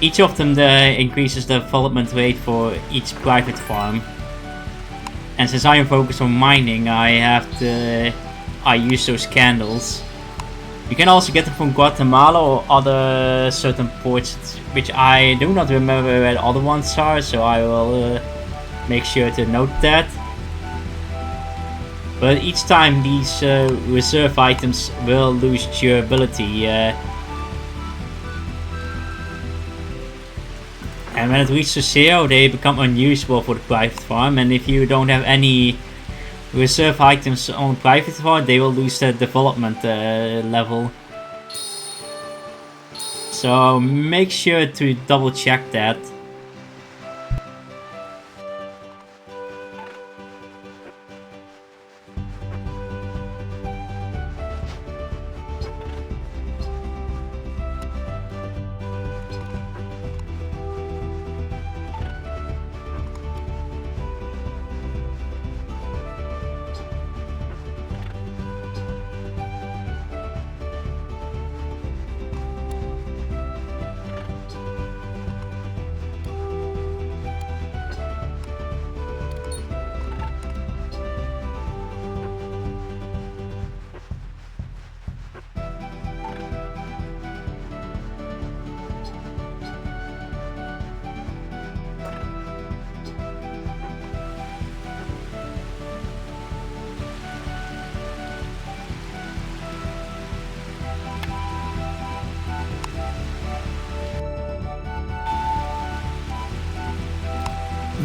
Each of them increases the development rate for each private farm. And since I am focused on mining, I use those candles. You can also get them from Guatemala or other certain ports, which I do not remember where the other ones are, so I will make sure to note that. But each time these reserve items will lose durability. And when it reaches 0, they become unusable for the private farm, and if you don't have any reserve items on private farm, they will lose their development level. So make sure to double check that.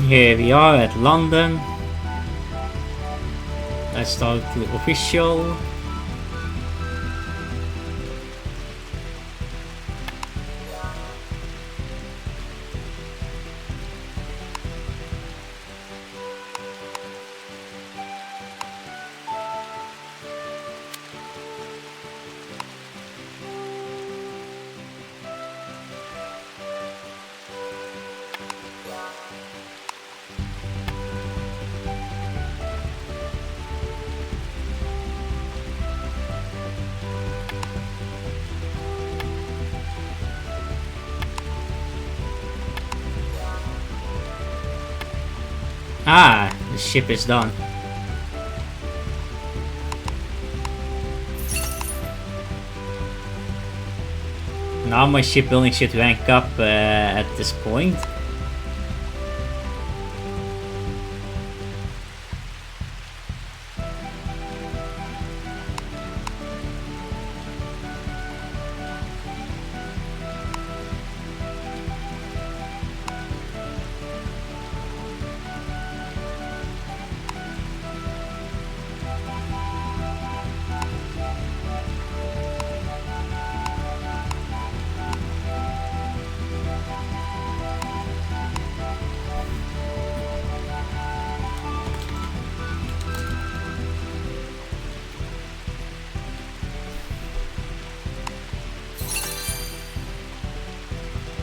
Here we are at London. Let's start the official. Ah, the ship is done. Now my shipbuilding should rank up at this point.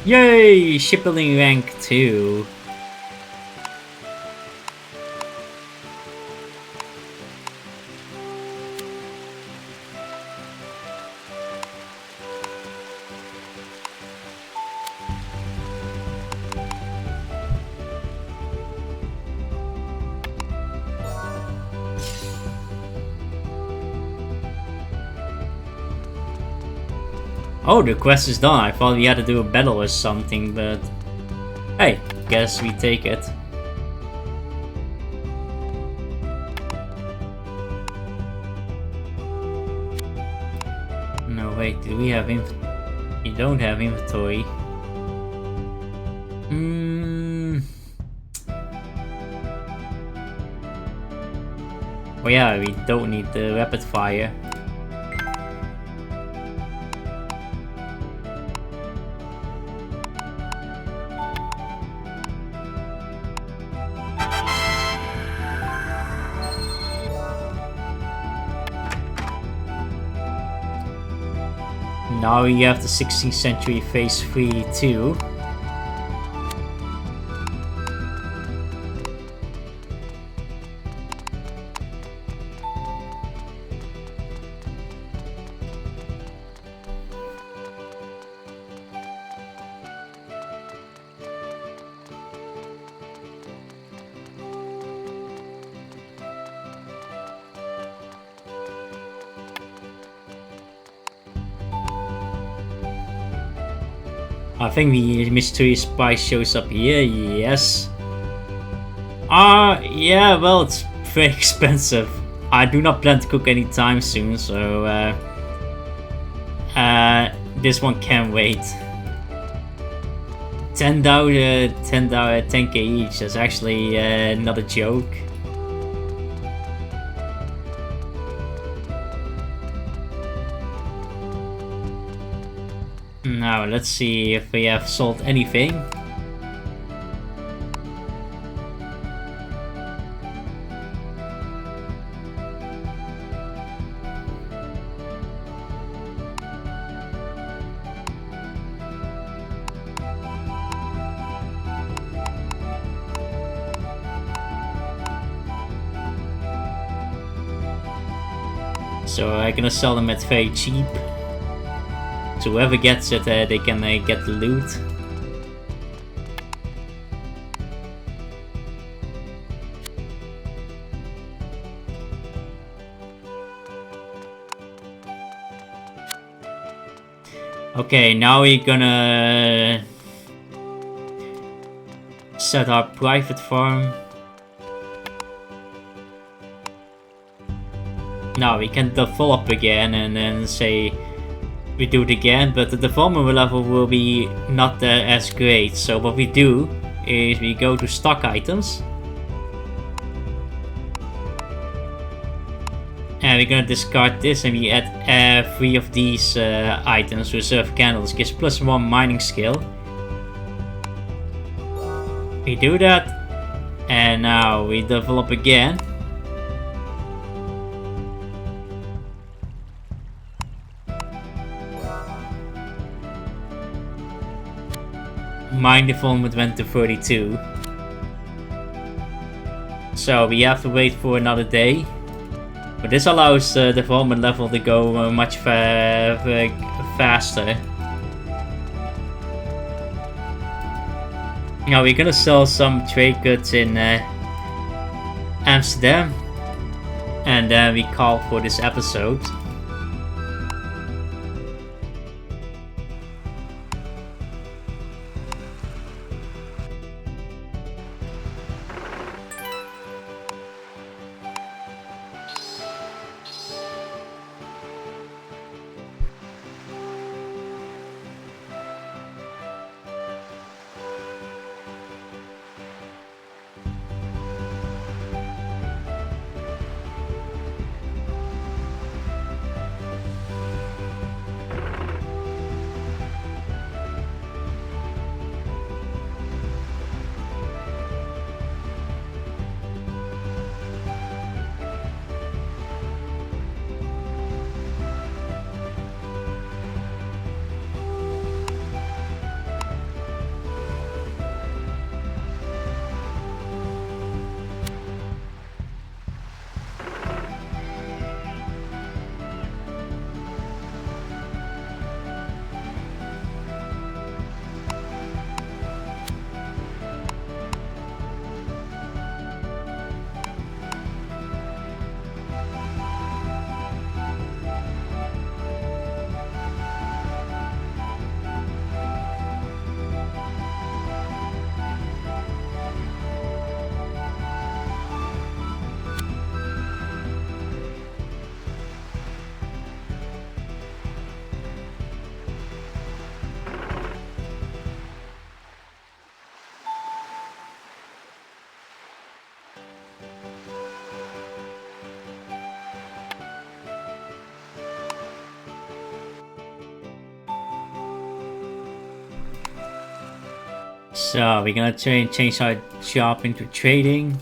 Yay! Shipbuilding rank 2. Oh, the quest is done. I thought we had to do a battle or something, but hey, guess we take it. No, wait, do we have we don't have inventory. Oh yeah, we don't need the rapid fire. Now we have the 16th century phase 3 too. I think the mystery spy shows up here, yes. Yeah, well, it's very expensive. I do not plan to cook anytime soon, so this one can wait. 10k each, that's actually not a joke. Now let's see if we have sold anything. So I'm gonna sell them at very cheap. So whoever gets it, they can get the loot. Okay, now we're gonna set our private farm. Now we can develop again and then say we do it again, but the development level will be not as great. So what we do is we go to stock items. And we're gonna discard this and we add 3 of these items. Reserve candles gives +1 mining skill. We do that, and now we develop again. Mine development went to 32. So we have to wait for another day. But this allows the development level to go much faster. Now we're gonna sell some trade goods in Amsterdam. And then we call for this episode. So we're gonna change our job into trading.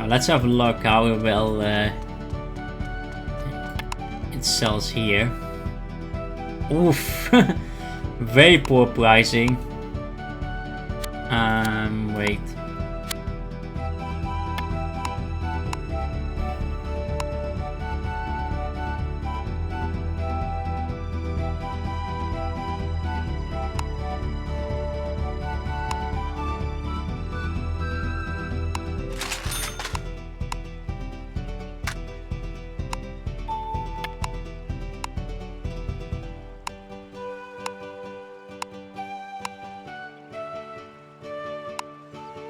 Let's have a look how well it sells here. Oof, very poor pricing. Wait.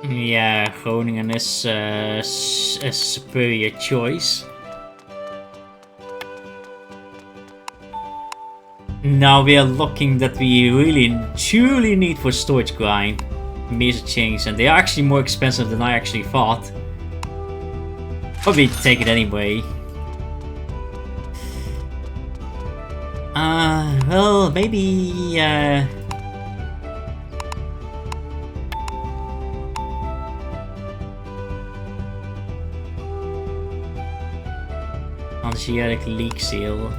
Yeah, Groningen is a superior choice. Now we are looking that we really truly need for storage grind, major chains, and they are actually more expensive than I actually thought. But we take it anyway. Well, maybe Asiatic leak seal.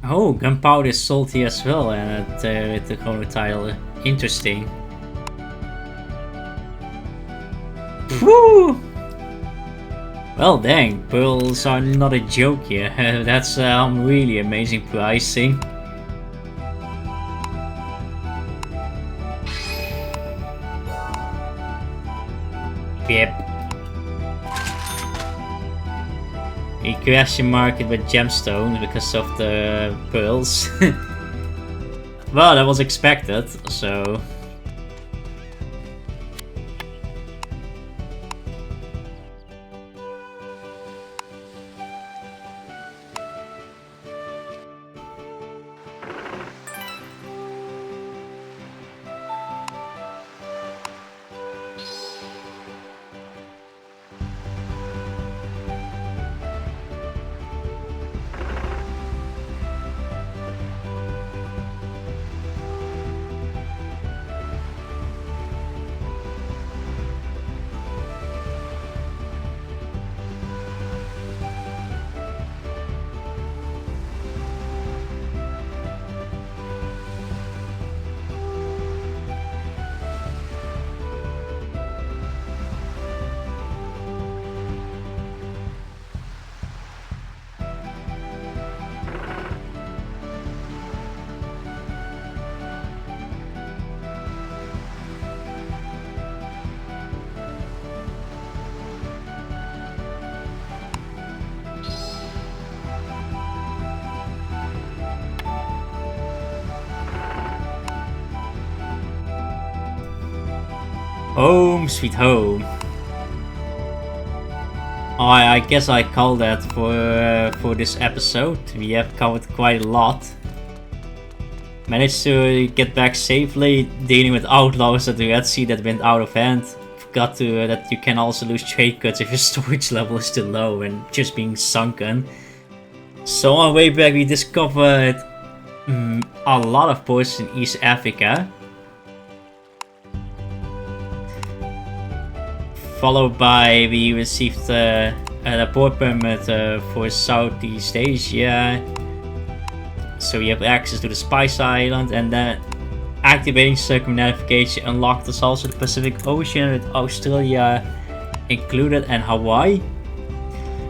Oh, gunpowder is salty as well, and with the chrono title. Interesting. Woo! Well, dang, pearls are not a joke here. That's really amazing pricing. Yep. We crashed the market with gemstones because of the pearls. Well, that was expected, so... Home sweet home. I guess I call that for this episode. We have covered quite a lot. Managed to get back safely, dealing with outlaws at the Red Sea that went out of hand. Forgot to that you can also lose trade goods if your storage level is too low and just being sunken. So on our way back we discovered a lot of ports in East Africa. Followed by we received a port permit for Southeast Asia. So we have access to the Spice Island, and then activating circumnavigation unlocked us also the Pacific Ocean with Australia included and Hawaii.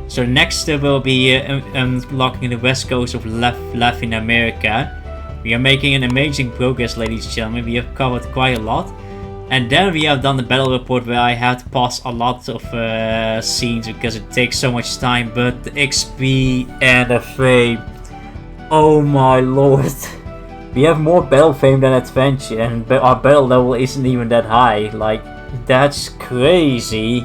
So the next step will be unlocking the west coast of Latin America. We are making an amazing progress, ladies and gentlemen. We have covered quite a lot. And then we have done the battle report where I had to pause a lot of scenes because it takes so much time, but the XP and the fame, oh my lord. We have more battle fame than adventure, and our battle level isn't even that high. Like, that's crazy.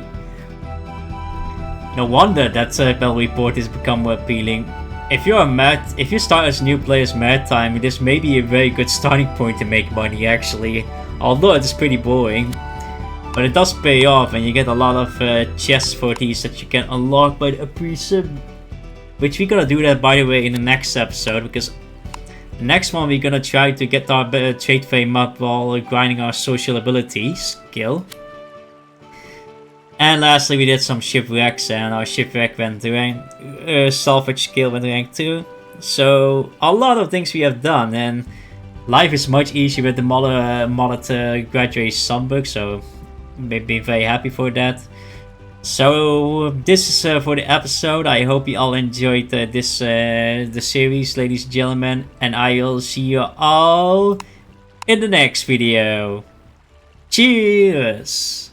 No wonder that battle report has become more appealing. If you start as a new player as Maritime, this may be a very good starting point to make money actually. Although it's pretty boring, but it does pay off, and you get a lot of chests for these that you can unlock by the pre-sim. Which we're gonna do that, by the way, in the next episode, because the next one we're gonna try to get our trade fame up while grinding our social ability skill. And lastly, we did some shipwrecks, and our shipwreck went to rank, salvage skill went to rank 2. So a lot of things we have done, and life is much easier with the modded graduate sunbook, so we've been very happy for that. So this is for the episode. I hope you all enjoyed the series, ladies and gentlemen, and I will see you all in the next video. Cheers!